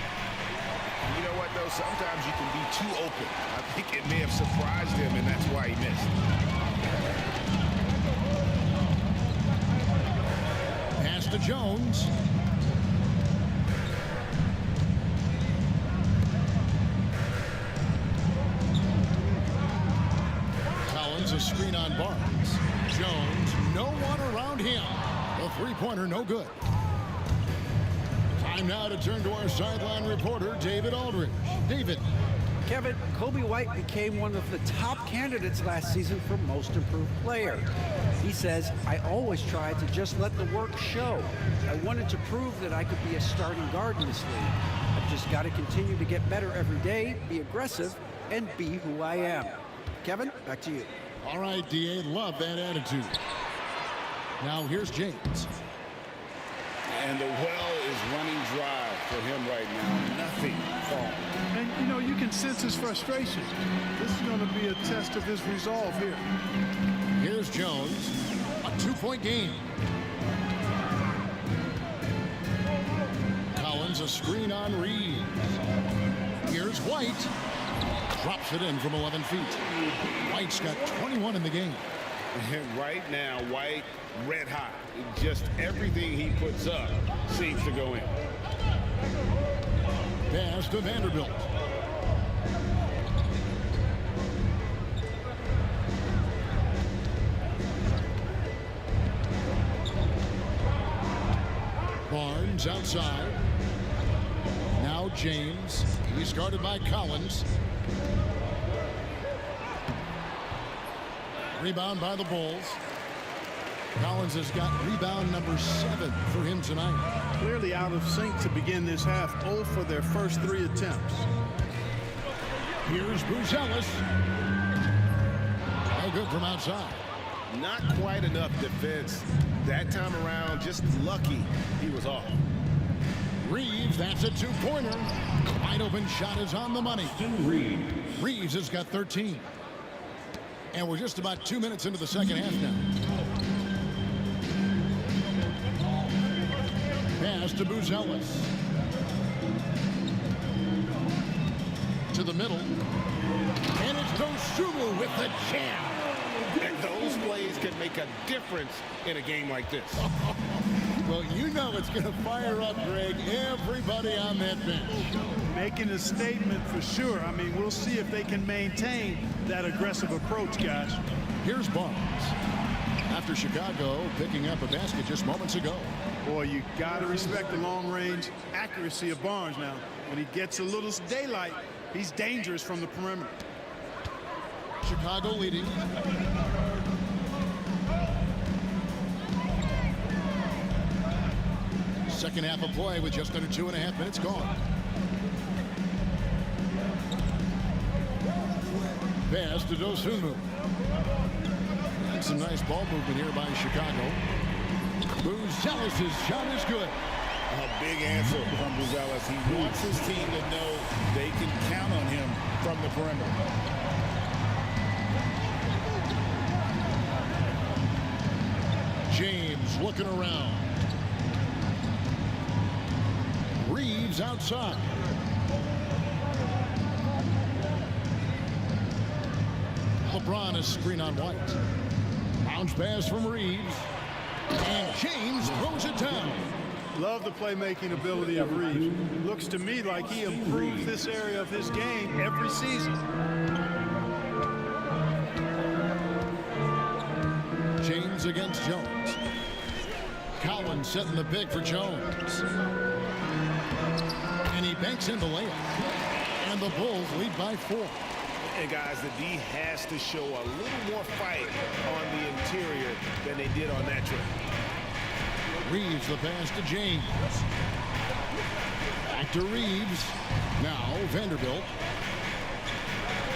know what, though? Sometimes you can be too open. I think it may have surprised him, and that's why he missed. Pass to Jones. Runs a screen on Barnes. Jones, no one around him. The three-pointer, no good. Time now to turn to our sideline reporter, David Aldridge. David. Kevin, Kobe White became one of the top candidates last season for Most Improved Player. He says, I always tried to just let the work show. I wanted to prove that I could be a starting guard in this league. I've just got to continue to get better every day, be aggressive, and be who I am. Kevin, back to you. All right, D.A., love that attitude. Now here's James. And the well is running dry for him right now. Nothing falling. And, you know, you can sense his frustration. This is going to be a test of his resolve here. Here's Jones. A 2-point game. Collins, a screen on Reeves. Here's White. Drops it in from 11 feet. White's got 21 in the game. Right now, White red hot. Just everything he puts up seems to go in. Pass to Vanderbilt. Barnes outside. Now James. He's guarded by Collins. Rebound by the Bulls. Collins has got rebound number 7 for him tonight. Clearly out of sync to begin this half. 0 for their first 3 attempts. Here's Buzelis. No good from outside. Not quite enough defense that time around. Just lucky he was off. Reeves, that's a 2-pointer. Wide open shot is on the money. Reeves has got 13. And we're just about 2 minutes into the second half now. Pass to Buzelis. To the middle. And it's Dosunmu with the jam. And those plays can make a difference in a game like this. Well, you know it's going to fire up, Greg, everybody on that bench. Making a statement for sure. I mean, we'll see if they can maintain that aggressive approach, guys. Here's Barnes. After Chicago picking up a basket just moments ago. Boy, you got to respect the long-range accuracy of Barnes now. When he gets a little daylight, he's dangerous from the perimeter. Chicago leading. Second half of play with just under 2.5 minutes gone. Pass to Dosunmu. And some nice ball movement here by Chicago. Buzelis' shot is good. A big answer from Buzelis. He wants his team to know they can count on him from the perimeter. James looking around. Reeves outside. LeBron is screen on White. Bounce pass from Reeves. And James throws it down. Love the playmaking ability of Reeves. Looks to me like he improves this area of his game every season. James against Jones. Collins setting the pick for Jones. And he banks in the layup. And the Bulls lead by 4. And guys, the D has to show a little more fight on the interior than they did on that trip. Reeves the pass to James. Back to Reeves. Now Vanderbilt.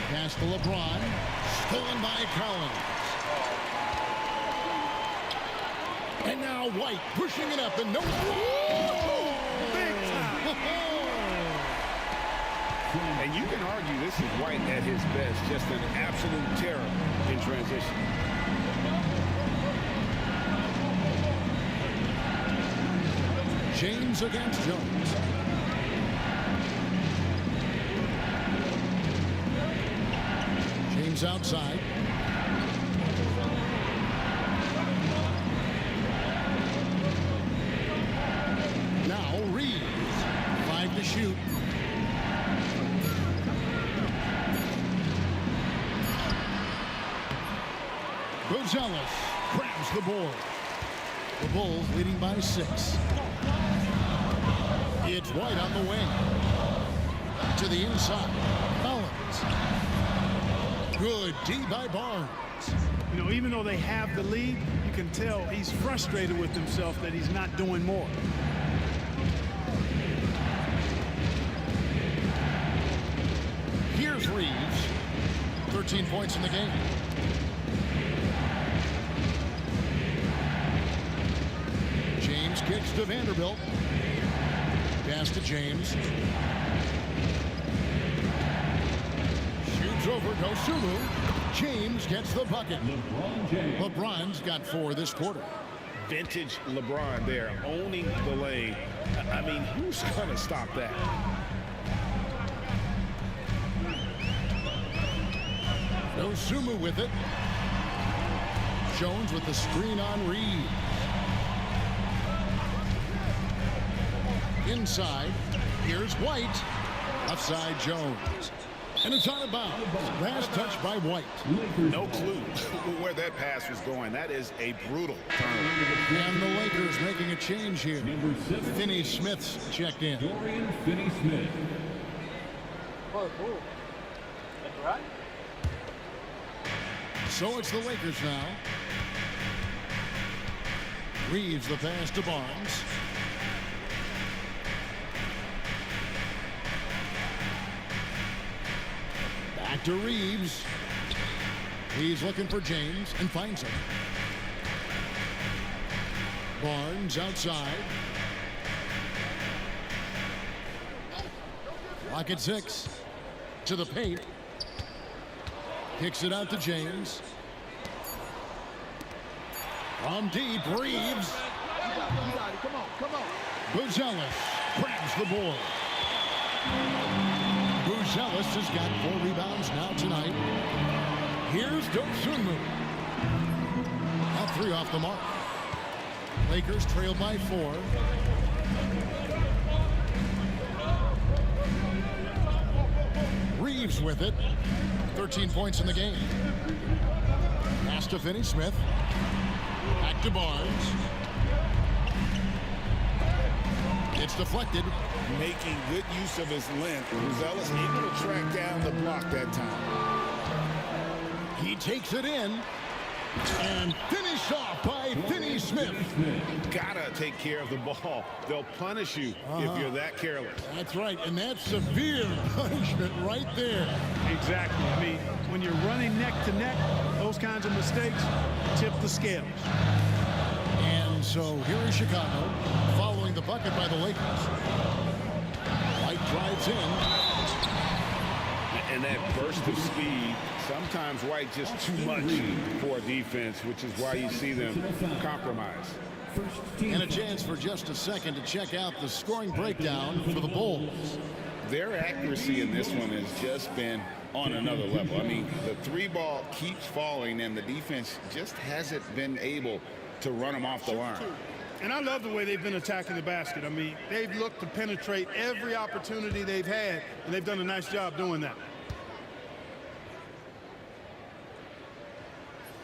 Pass to LeBron. Stolen by Collins. And now White pushing it up and no. Big time. And you can argue this is White at his best, just an absolute terror in transition. James against Jones. James outside. Now Reeves. 5 to shoot. Gonzalez grabs the board. The Bulls leading by 6. It's White on the wing. To the inside. Collins. Good D by Barnes. You know, even though they have the lead, you can tell he's frustrated with himself that he's not doing more. Here's Reeves. 13 points in the game. James kicks to Vanderbilt. Pass to James. Shoots over Dosunmu. James gets the bucket. LeBron's got 4 this quarter. Vintage LeBron there, owning the lane. I mean, who's going to stop that? Dosunmu with it. Jones with the screen on Reed. Inside, here's White. Outside Jones. And it's out of bounds. Last touch by White. No clue where that pass was going. That is a brutal turn. And the Lakers making a change here. Finney Smith's checked in. Dorian Finney-Smith. So it's the Lakers now. Reeves the pass to Barnes. Back to Reeves. He's looking for James and finds him. Barnes outside. Clock at 6. To the paint. Kicks it out to James. From deep, Reeves. Come on. Gonzalez grabs the board. Gonzalez has got 4 rebounds now tonight. Here's Dosunmu. Now 3 off the mark. Lakers trail by 4. Reeves with it. 13 points in the game. Pass to Finney-Smith. Back to Barnes. It's deflected. Making good use of his length. Gonzalez able to track down the block that time. He takes it in. And finished off by Finney-Smith. Gotta take care of the ball. They'll punish you if you're that careless. That's right, and that's severe punishment right there. Exactly. I mean, when you're running neck to neck, those kinds of mistakes tip the scales. And so here is Chicago following the bucket by the Lakers. White drives in. And that burst of speed, sometimes White just too much for a defense, which is why you see them compromise. And a chance for just a second to check out the scoring breakdown for the Bulls. Their accuracy in this one has just been on another level. I mean, the 3 ball keeps falling, and the defense just hasn't been able to run them off the line. And I love the way they've been attacking the basket. I mean, they've looked to penetrate every opportunity they've had, and they've done a nice job doing that.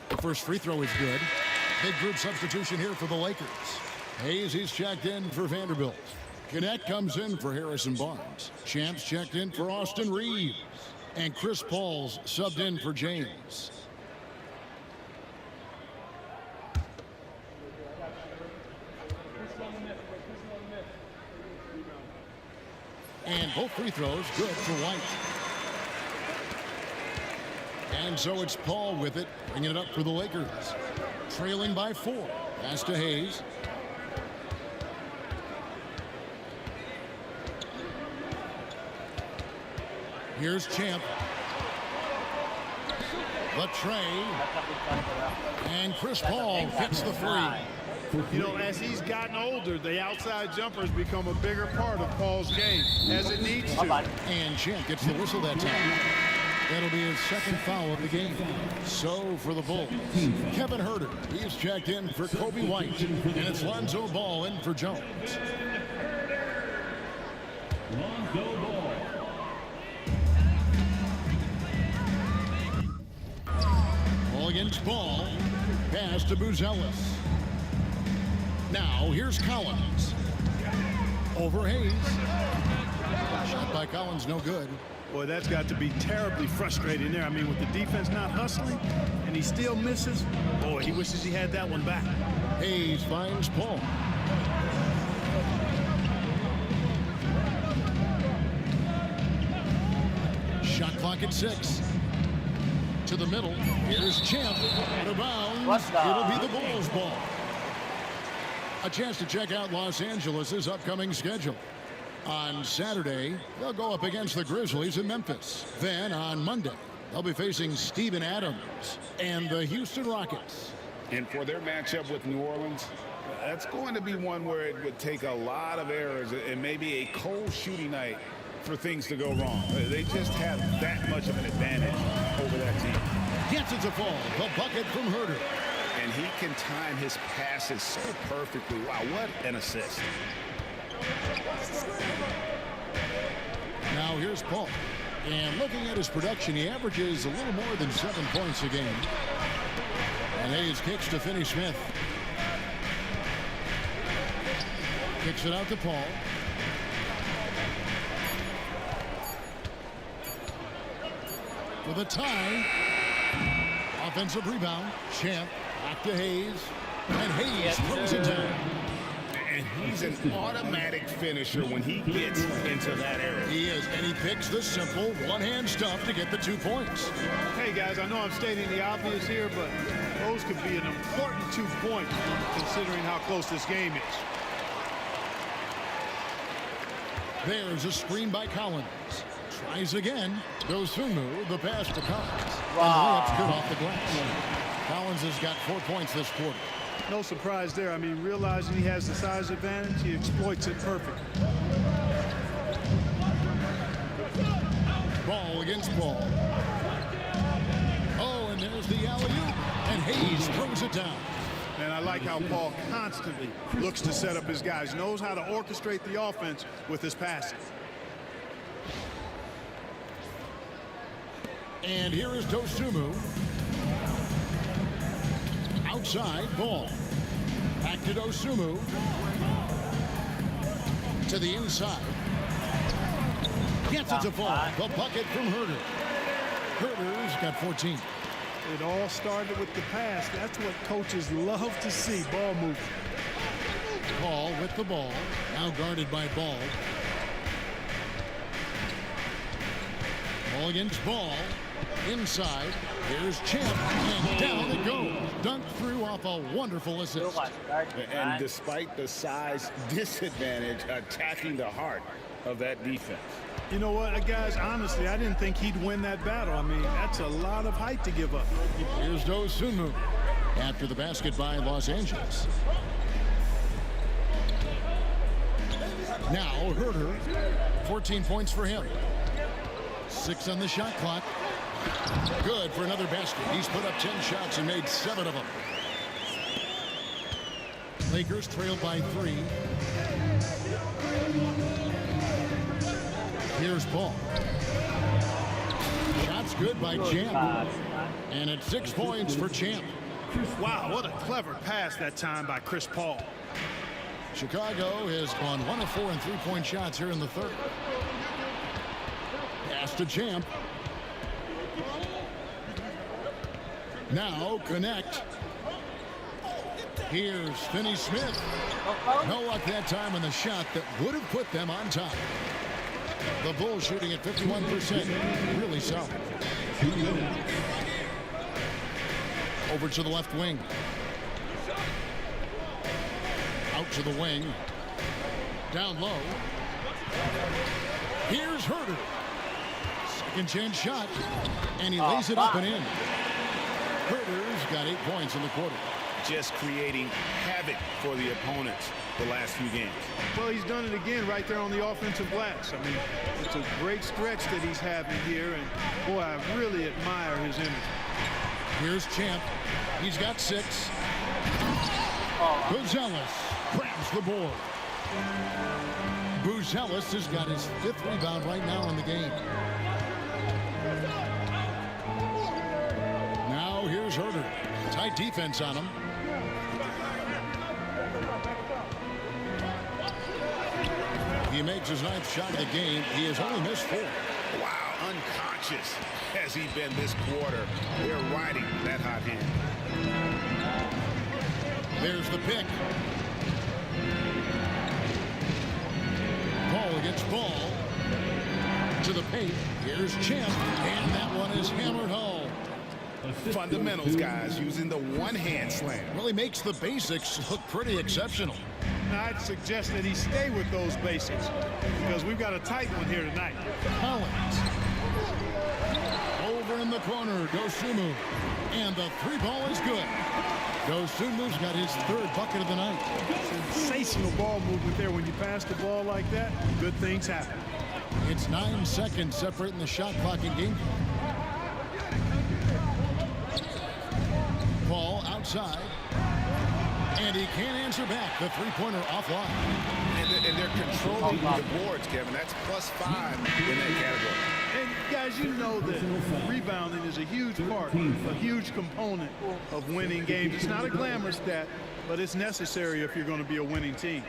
The first free throw is good. Big group substitution here for the Lakers. Hayes, he's checked in for Vanderbilt. Gannett comes in for Harrison Barnes. Champs checked in for Austin Reeves. And Chris Paul's subbed in for James. And both free throws good for White. And so it's Paul with it, bringing it up for the Lakers. Trailing by 4. Pass to Hayes. Here's Champ. The tray. And Chris Paul hits the 3. You know, as he's gotten older, the outside jumper's become a bigger part of Paul's game, as it needs to. And Champ gets the whistle that time. That'll be his second foul of the game. So for the Bulls, Kevin Huerter, he's checked in for Kobe White. And it's Lonzo Ball in for Jones. Lonzo Ball. Ball against Ball. Pass to Buzelis. Now here's Collins. Over Hayes. Shot by Collins, no good. Boy, that's got to be terribly frustrating there. I mean, with the defense not hustling and he still misses, boy, he wishes he had that one back. Hayes finds Paul. Shot clock at 6. To the middle. Here's Champ. Out of bounds. It'll be the Bulls' ball. A chance to check out Los Angeles' upcoming schedule. On Saturday, they'll go up against the Grizzlies in Memphis. Then on Monday, they'll be facing Steven Adams and the Houston Rockets. And for their matchup with New Orleans, that's going to be one where it would take a lot of errors and maybe a cold shooting night for things to go wrong. They just have that much of an advantage over that team. Gets it to fall. The bucket from Herter. And he can time his passes so perfectly. Wow, what an assist. Now here's Paul. And looking at his production, he averages a little more than 7 points a game. And Hayes kicks to Finney Smith. Kicks it out to Paul. With a tie. Offensive rebound. Champ. Back to Hayes. And Hayes throws it down. And he's an automatic finisher when he gets into that area. He is, and he picks the simple one-hand stuff to get the 2 points. Hey, guys, I know I'm stating the obvious here, but those could be an important 2 points considering how close this game is. There's a screen by Collins. Tries again. Dosunmu, the pass to Collins. And the layup's good off the glass. Collins has got 4 points this quarter. No surprise there. I mean, realizing he has the size advantage, he exploits it perfectly. Ball against ball. Oh, and there's the alley-oop. And Hayes throws it down. And I like how Paul constantly looks to set up his guys, knows how to orchestrate the offense with his passing. And here is Dosunmu. Outside, ball. Back to Dosunmu. To the inside. Gets it to fall. The bucket from Herter. Herter's got 14. It all started with the pass. That's what coaches love to see, ball movement. Paul with the ball. Now guarded by Ball. Ball against Ball. Inside. Here's Champ. And down it goes. Dunked through off a wonderful assist. And despite the size disadvantage, attacking the heart of that defense. You know what, guys, honestly, I didn't think he'd win that battle. I mean, that's a lot of height to give up. Here's Dosunmu after the basket by Los Angeles. Now Herter, 14 points for him. 6 on the shot clock. Good for another basket. He's put up 10 shots and made 7 of them. Lakers trailed by 3. Here's Paul. Shots good by Champ. And it's 6 points for Champ. Wow, what a clever pass that time by Chris Paul. Chicago has gone 1 of 4 in 3-point shots here in the third. Pass to Champ. Now connect. Here's Finney Smith. No luck that time on the shot that would have put them on top. The Bulls shooting at 51%. Really solid. Over to the left wing. Out to the wing. Down low. Here's Herter. Second chance shot. And he lays it up and in. Herter's got 8 points in the quarter. Just creating havoc for the opponents the last few games. Well, he's done it again right there on the offensive glass. I mean, it's a great stretch that he's having here, and boy, I really admire his energy. Here's Champ. He's got 6. Buzelis grabs the board. Buzelis has got his 5th rebound right now in the game. Now here's Herter. Tight defense on him. He makes his 9th shot of the game. He has only missed 4. Wow, unconscious has he been this quarter. They're riding that hot hand. There's the pick. Ball against ball. To the paint. Here's Champ. And that one is hammered home. Fundamentals, guys, using the one-hand slam. Really makes the basics look pretty exceptional. Now, I'd suggest that he stay with those basics because we've got a tight one here tonight. Collins. Over in the corner, Dosunmu. And the 3-ball is good. Dosunmu's got his 3rd bucket of the night. Sensational ball movement there. When you pass the ball like that, good things happen. It's 9 seconds separating the shot clock and game. Ball outside. And he can't answer back. The 3-pointer offline. And they're controlling the boards, Kevin. That's +5 in that category. And guys, you know that rebounding is a huge part, a huge component of winning games. It's not a glamour stat, but it's necessary if you're going to be a winning team.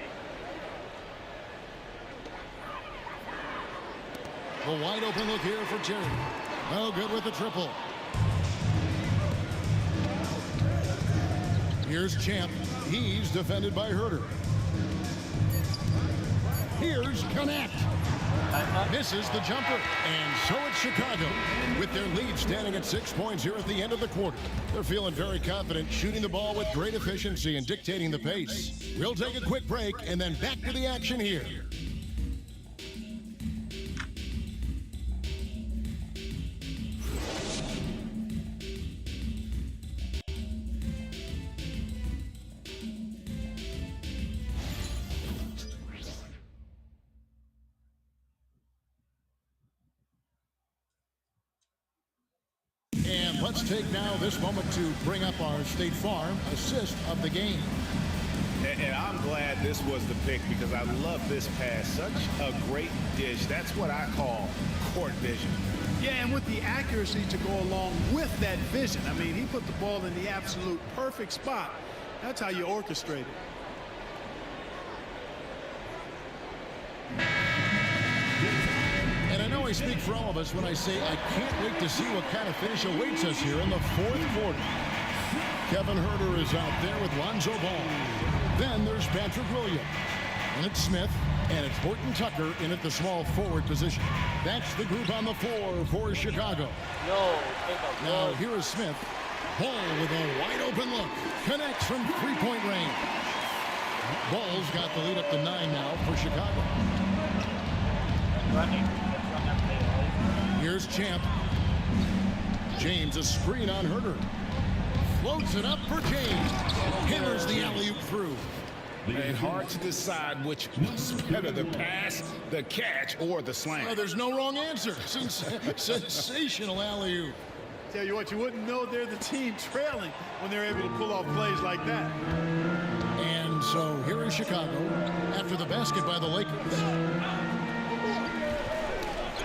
A wide open look here for Jerry. No good with the triple. Here's Champ. He's defended by Herter. Here's Connect. Misses the jumper. And so it's Chicago with their lead standing at 6 points here at the end of the quarter. They're feeling very confident, shooting the ball with great efficiency and dictating the pace. We'll take a quick break and then back to the action here. And let's take now this moment to bring up our State Farm assist of the game. And I'm glad this was the pick because I love this pass. Such a great dish. That's what I call court vision. Yeah, and with the accuracy to go along with that vision. I mean, he put the ball in the absolute perfect spot. That's how you orchestrate it. And I know I speak for all of us when I say I can't wait to see what kind of finish awaits us here in the 4th quarter. Kevin Herter is out there with Lonzo Ball. Then there's Patrick Williams. And it's Smith. And it's Horton Tucker in at the small forward position. That's the group on the floor for Chicago. Now here is Smith. Ball with a wide open look. Connects from 3-point range. Ball's got the lead up to 9 now for Chicago. Here's Champ. James, a screen on Herter. Floats it up for James. Hammers the alley-oop through. And hard to decide which was better, the pass, the catch, or the slam. Well, there's no wrong answer. Sensational alley-oop. Tell you what, you wouldn't know they're the team trailing when they're able to pull off plays like that. And so here is Chicago after the basket by the Lakers.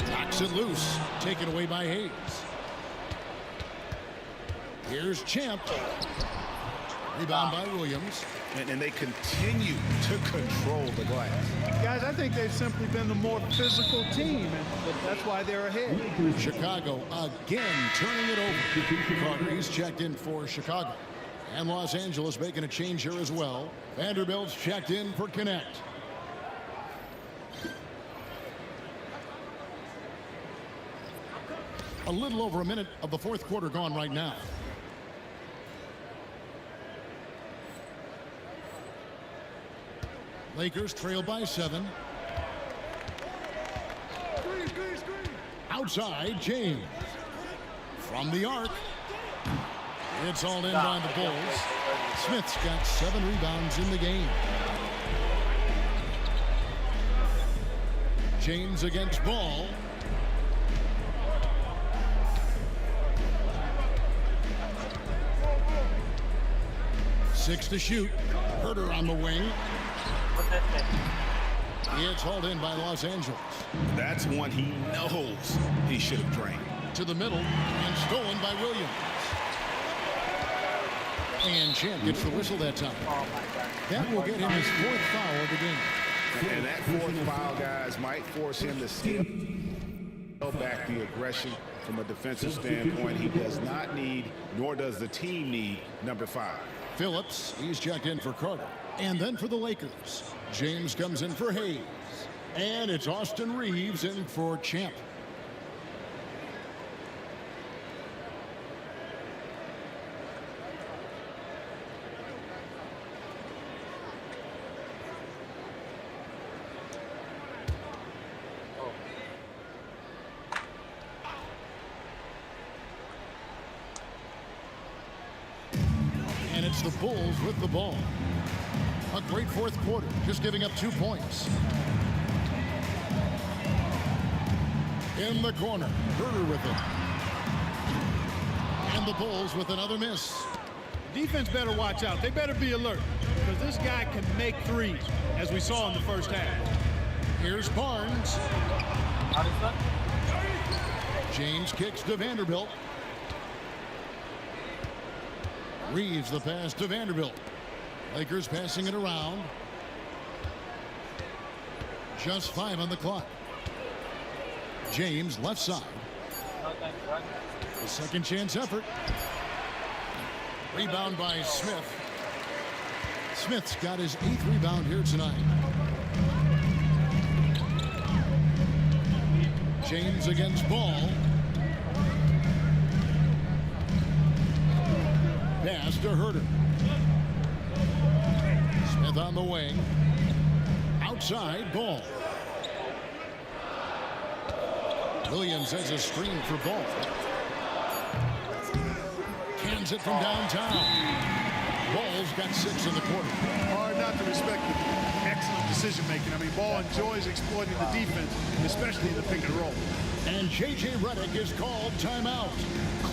Knocks it loose, taken away by Hayes. Here's Champ. Rebound by Williams. And they continue to control the glass. Guys, I think they've simply been the more physical team, and that's why they're ahead. Chicago again turning it over. Carter, he's checked in for Chicago. And Los Angeles making a change here as well. Vanderbilt's checked in for Connect. A little over a minute of the 4th quarter gone right now. Lakers trail by 7. Outside, James. From the arc. It's all in by the Bulls. Smith's got 7 rebounds in the game. James against Ball. Six to shoot. Herter on the wing. It's hauled in by Los Angeles. That's one he knows he should have drained. To the middle and stolen by Williams. And Champ gets the whistle that time. That will get him his 4th foul of the game. And that 4th foul, guys, might force him to scale back the aggression from a defensive standpoint. He does not need, nor does the team need, number 5. Phillips, he's checked in for Carter. And then for the Lakers, James comes in for Hayes. And it's Austin Reeves in for Champ. And it's the Bulls with the ball. A great 4th quarter, just giving up 2 points. In the corner, Herder with it. And the Bulls with another miss. Defense better watch out. They better be alert because this guy can make threes, as we saw in the first half. Here's Barnes. James kicks to Vanderbilt. Reeves the pass to Vanderbilt. Lakers passing it around. Just 5 on the clock. James left side. The second chance effort. Rebound by Smith. Smith's got his 8th rebound here tonight. James against Ball. Pass to Herder. Smith on the wing. Outside, Ball. Williams has a screen for Ball. Cans it from downtown. Ball's got 6 in the quarter. Hard not to respect the excellent decision making. I mean, Ball enjoys exploiting the defense, especially in the pick and roll. And J.J. Redick is called timeout.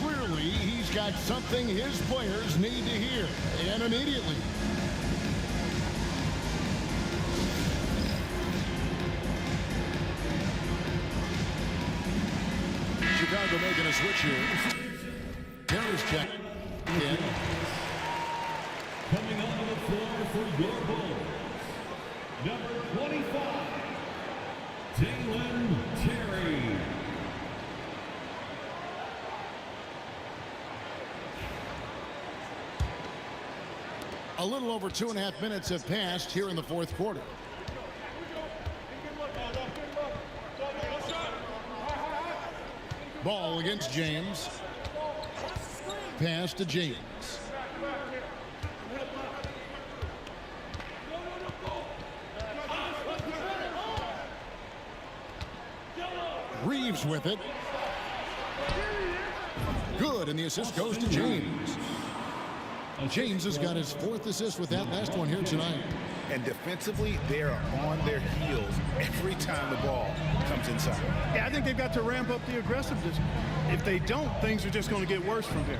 Clearly, he's got something his players need to hear, and immediately. Chicago making a switch here. Harris check in. Coming onto the floor for your Bulls, number 25, Dalen Terry. A little over 2.5 minutes have passed here in the 4th quarter. Ball against James. Pass to James. Reeves with it. Good, and the assist goes to James. James has got his 4th assist with that last one here tonight. And defensively, they're on their heels every time the ball comes inside. Yeah, I think they've got to ramp up the aggressiveness. If they don't, things are just going to get worse from here.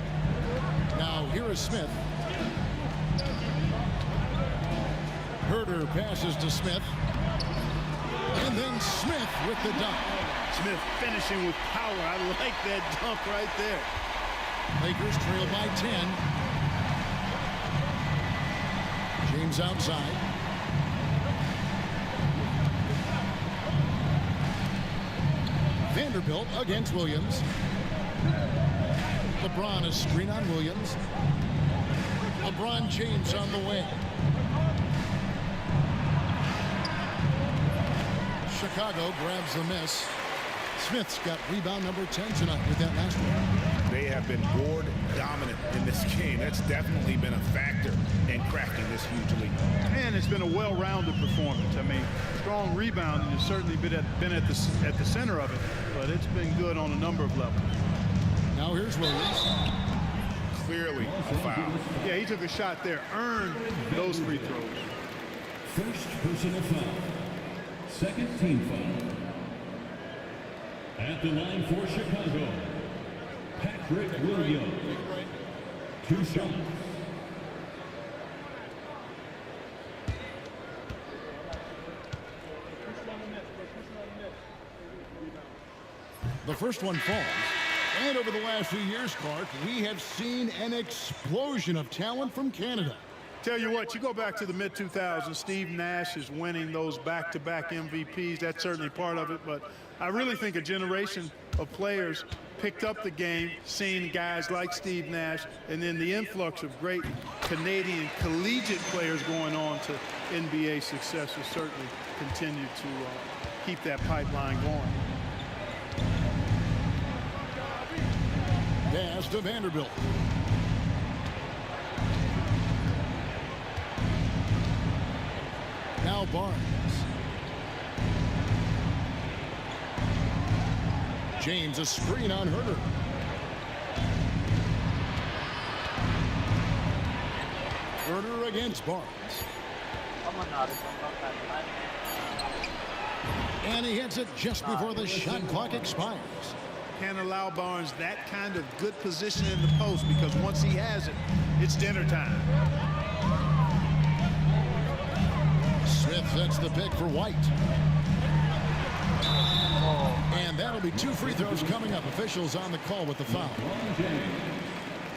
Now, here is Smith. Herder passes to Smith. And then Smith with the dunk. Smith finishing with power. I like that dunk right there. Lakers trail by 10. James outside. Vanderbilt against Williams. LeBron is screen on Williams. LeBron James on the way. Chicago grabs the miss. Smith's got rebound number 10 tonight with that last one. They have been board dominant in this game. That's definitely been a factor in cracking this huge lead. And it's been a well-rounded performance. I mean, strong rebounding has certainly been at the center of it, but it's been good on a number of levels. Now here's Williams. Clearly a foul. Yeah, he took a shot there, earned those free throws. First personal foul. Second team foul. At the line for Chicago, Patrick Williams. 2 shots. The first one falls, And over the last few years, Clark, we have seen an explosion of talent from Canada. Tell you what, you go back to the mid-2000s, Steve Nash is winning those back-to-back MVPs. That's certainly part of it, but I really think a generation of players picked up the game, seeing guys like Steve Nash, and then the influx of great Canadian collegiate players going on to NBA success has certainly continued to keep that pipeline going. Pass to Vanderbilt. Now Barnes. James, a screen on Herter. Herter against Barnes. And he hits it just before the shot clock expires. Can't allow Barnes that kind of good position in the post, because once he has it, it's dinner time. Smith sets the pick for White. And that'll be 2 free throws coming up. Officials on the call with the foul.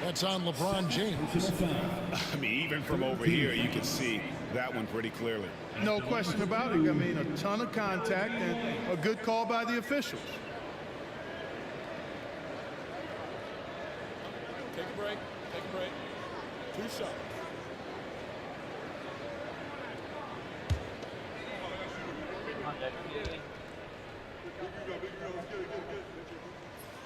That's on LeBron James. I mean, even from over here, you can see that one pretty clearly. No question about it. I mean, a ton of contact and a good call by the officials. Take a break. Take a break. 2 shots.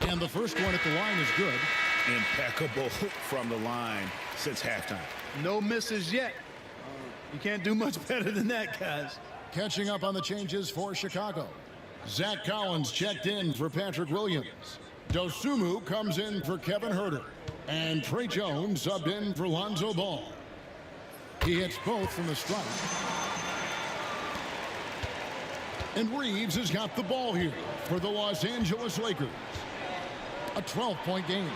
And the first one at the line is good. Impeccable from the line since halftime. No misses yet. You can't do much better than that, guys. Catching up on the changes for Chicago. Zach Collins checked in for Patrick Williams. Dosunmu comes in for Kevin Herter. And Trey Jones subbed in for Lonzo Ball. He hits both from the stripe. And Reeves has got the ball here for the Los Angeles Lakers. A 12-point game.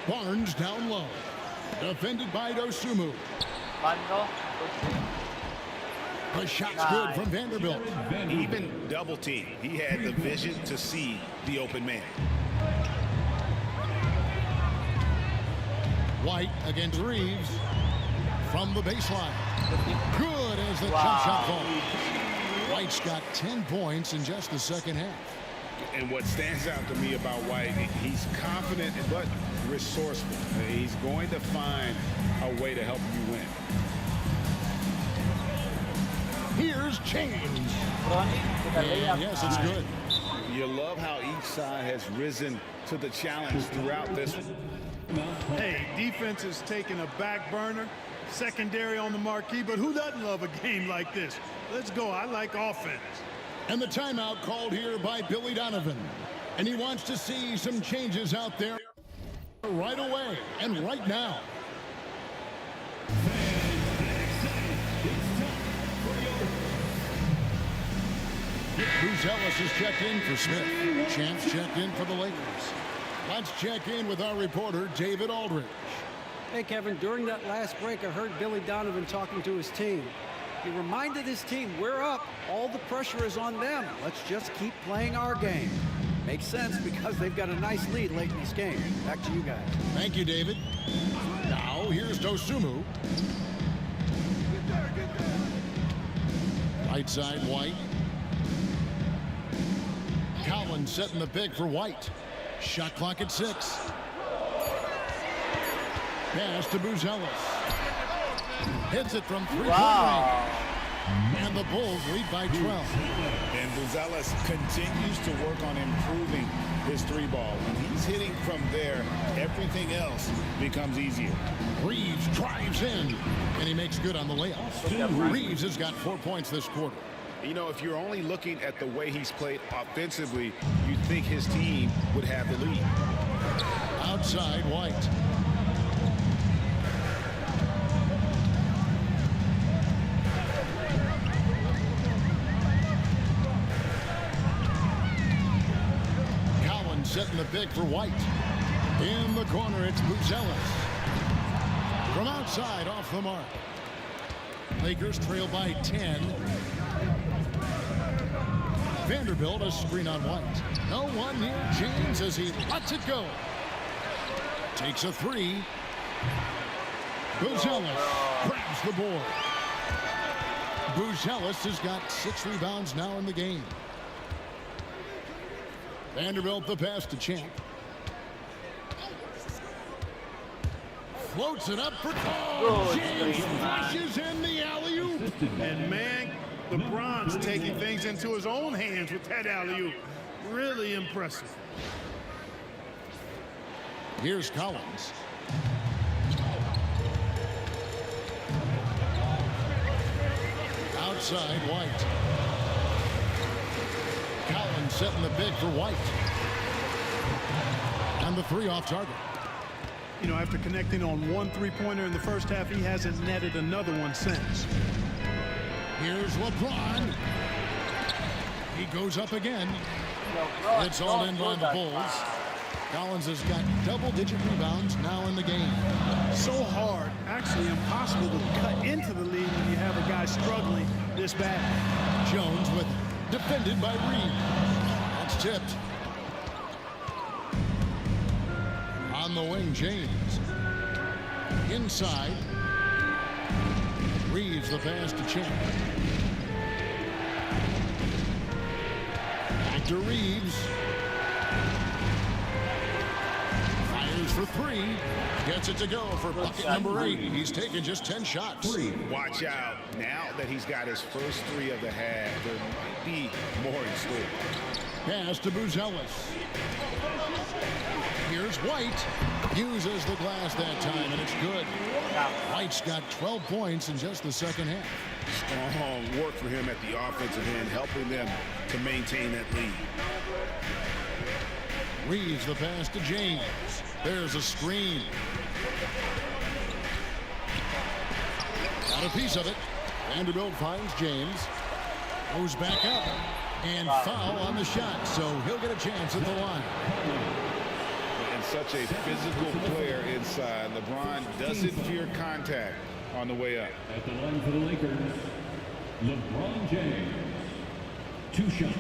Barnes down low. Defended by Dosunmu. The shot's good from Vanderbilt. Even double team. He had the vision to see the open man. White against Reeves from the baseline. Good as the jump shot falls. White's got 10 points in just the second half. And what stands out to me about White, he's confident but resourceful. He's going to find a way to help you win. Here's James. And yes, it's good. You love how each side has risen to the challenge throughout this. Hey, defense is taking a back burner, secondary on the marquee, but who doesn't love a game like this? Let's go. I like offense. And the timeout called here by Billy Donovan. And he wants to see some changes out there right away and right now. Bruce Ellis has checked in for Smith. Champs checked in for the Lakers. Let's check in with our reporter, David Aldridge. Hey, Kevin, during that last break, I heard Billy Donovan talking to his team. He reminded his team, we're up. All the pressure is on them. Let's just keep playing our game. Makes sense because they've got a nice lead late in this game. Back to you guys. Thank you, David. Now, here's Dosunmu. Right side, White. Collins setting the pick for White. Shot clock at 6. Pass to Buzelis. Hits it from 3-point range. And the Bulls lead by 12. And Buzelis continues to work on improving his 3-ball. When he's hitting from there, everything else becomes easier. Reeves drives in, and he makes good on the layup. Reeves has got 4 points this quarter. You know, if you're only looking at the way he's played offensively, you'd think his team would have the lead. Outside, White. Collins setting the pick for White. In the corner, it's Buzelis. From outside, off the mark. Lakers trail by 10. Vanderbilt a screen on White. No one near James as he lets it go. Takes a three. Buzelis grabs the board. Buzelis has got 6 rebounds now in the game. Vanderbilt the pass to Champ. Floats it up for James flashes in the alley-oop. And man, LeBron's taking things into his own hands with that alley-oop. Really impressive. Here's Collins. Outside White. Collins setting the big for White. And the 3 off target. You know, after connecting on 1 3-pointer in the first half, he hasn't netted another one since. Here's LeBron. He goes up again. It's all in by the Bulls. Collins has got double-digit rebounds now in the game. So hard, actually impossible to cut into the lead when you have a guy struggling this bad. Jones with defended by Reed. That's tipped. On the wing, James. Inside. Reeves the pass to Champ. Back to Reeves. Fires for 3. Gets it to go for bucket number 8. He's taken just 10 shots. Watch out. Now that he's got his first 3 of the half, there might be more in store. Pass to Buzelis. Here's White. Uses the glass that time, and it's good. White's got 12 points in just the second half. Strong work for him at the offensive end, helping them to maintain that lead. Reeves the pass to James. There's a screen. Got a piece of it. Vanderbilt finds James. Goes back up. And foul on the shot, so he'll get a chance at the line. And such a physical player inside. LeBron doesn't fear contact on the way up. At the line for the Lakers, LeBron James. 2 shots.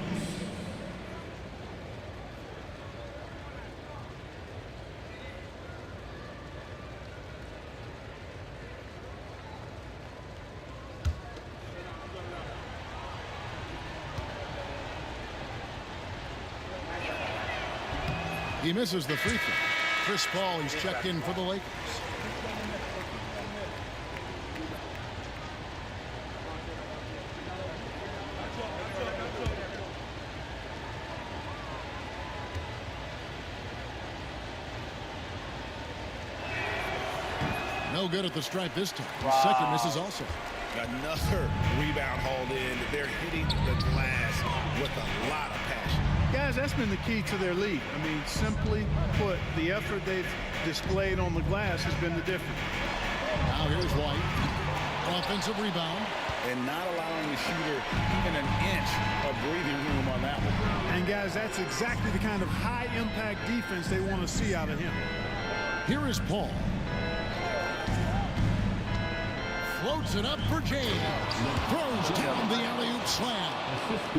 He misses the free throw. Chris Paul, he's checked in for the Lakers. No good at the stripe this time. Wow. Second misses also. Another rebound hauled in. They're hitting the glass with a lot of passion. Guys, that's been the key to their lead. I mean, simply put, the effort they've displayed on the glass has been the difference. Now here's White. Offensive rebound. And not allowing the shooter even an inch of breathing room on that one. And guys, that's exactly the kind of high-impact defense they want to see out of him. Here is Paul. Floats it up for James. Throws down the alley-oop slam.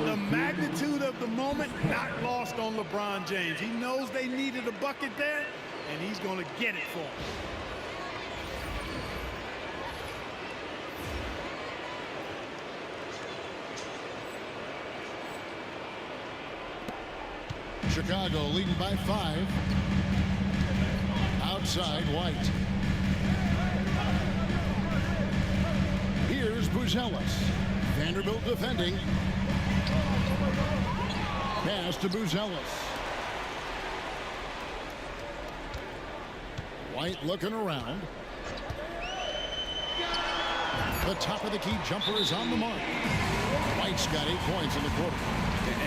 The magnitude of the moment not lost on LeBron James. He knows they needed a bucket there, and he's going to get it for them. Chicago leading by 5. Outside White. Here's Buzelis. Vanderbilt defending. Pass to Buzelis. White looking around. The top of the key jumper is on the mark. White's got 8 points in the quarter.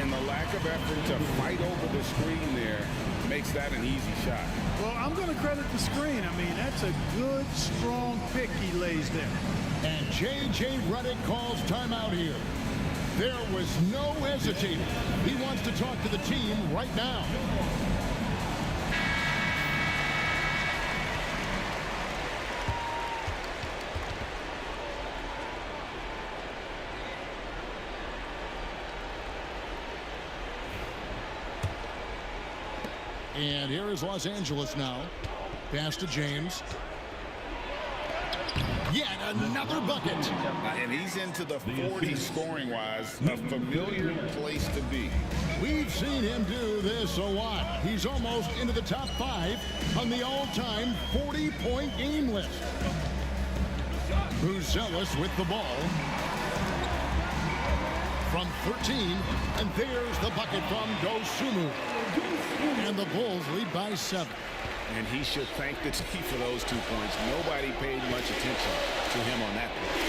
And the lack of effort to fight over the screen there makes that an easy shot. Well, I'm going to credit the screen. I mean, that's a good, strong pick he lays there. And J.J. Redick calls timeout here. There was no hesitating. He wants to talk to the team right now. And here is Los Angeles now. Pass to James. Yet another bucket. And he's into the 40s scoring-wise, a familiar place to be. We've seen him do this a lot. He's almost into the top 5 on the all-time 40-point game list. Buzelis with the ball. From 13, and there's the bucket from Dosunmu. And the Bulls lead by 7. And he should thank the team for those 2 points. Nobody paid much attention to him on that play.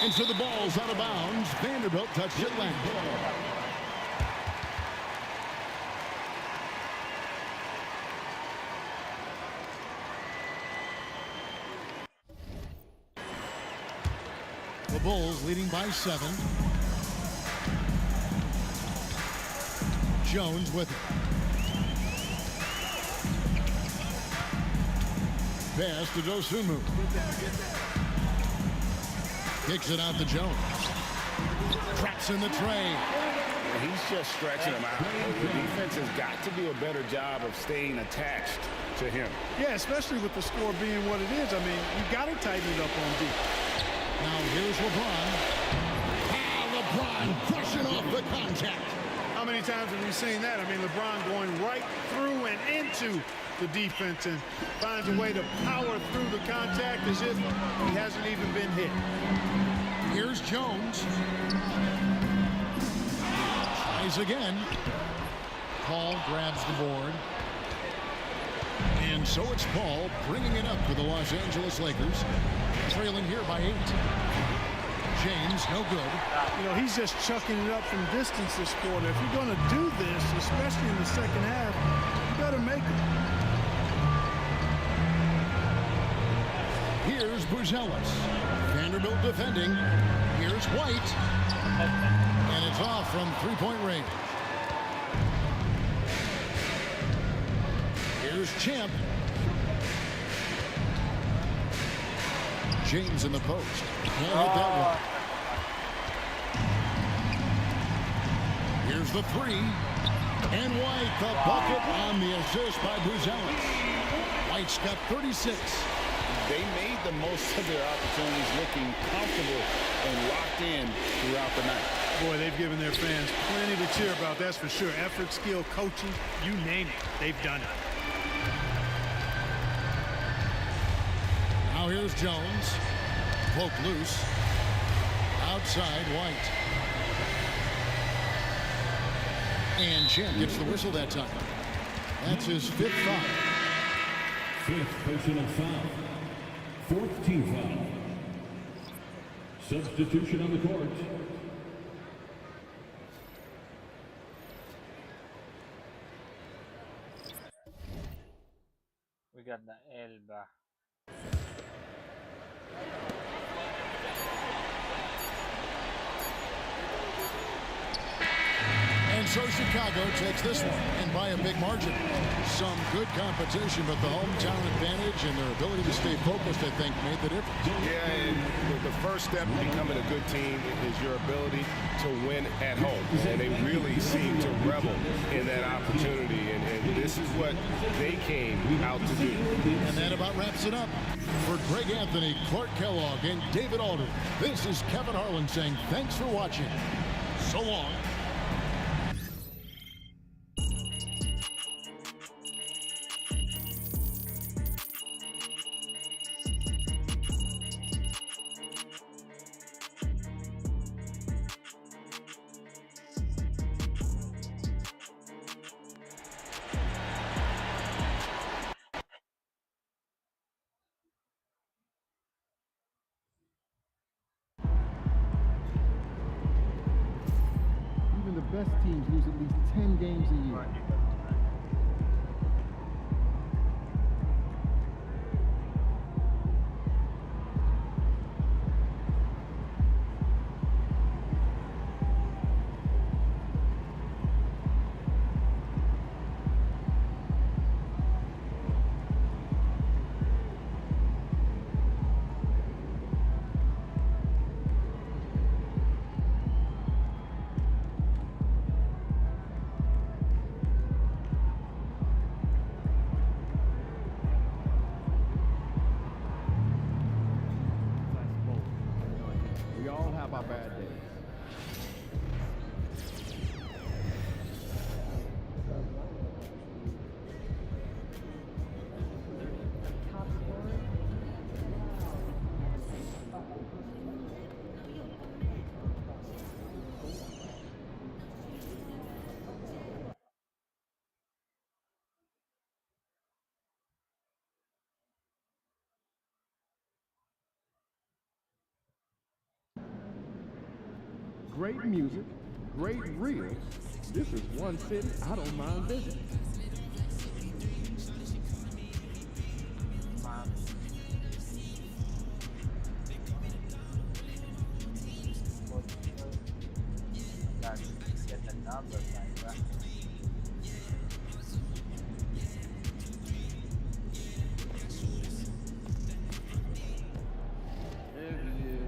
And so the ball's out of bounds. Vanderbilt touched it left. The Bulls leading by 7. Jones with it. Pass to Dosunmu. Kicks it out to Jones. Traps in the tray. He's just stretching him out. The defense has got to do a better job of staying attached to him. Yeah, especially with the score being what it is. I mean, you got to tighten it up on defense. Now here's LeBron. LeBron crushing off the contact. How many times have we seen that? I mean, LeBron going right through and into the defense and finds a way to power through the contact as if he hasn't even been hit. Here's Jones. Tries again. Paul grabs the board. And so it's Paul bringing it up for the Los Angeles Lakers. Trailing here by 8. James, no good. You know, he's just chucking it up from distance this quarter. If you're going to do this, especially in the second half, you better make it. Here's Buzelis. Vanderbilt defending. Here's White. And it's off from 3-point range. Here's Champ. James in the post. Can't hit that one. Here's the 3. And White, the bucket on the assist by Buzelis. White's got 36. They made the most of their opportunities, looking comfortable and locked in throughout the night. Boy, they've given their fans plenty to cheer about, that's for sure. Effort, skill, coaching, you name it, they've done it. Now here's Jones. Poke loose. Outside, White. And Champ gets the whistle that time. That's his 5th foul. 5th personal foul. 4th team foul. Substitution on the court. We got the Elba. And so Chicago takes this one, and by a big margin. Some good competition, but the hometown advantage and their ability to stay focused, I think, made the difference. Yeah, and the first step in becoming a good team is your ability to win at home. And they really seem to revel in that opportunity, and this is what they came out to do. And that about wraps it up. For Greg Anthony, Clark Kellogg, and David Alder, this is Kevin Harlan saying thanks for watching. So long. Best teams lose at least 10 games a year. our bad days. Great music, great reels. This is one city I don't mind visiting. Get the numbers like that. There he is.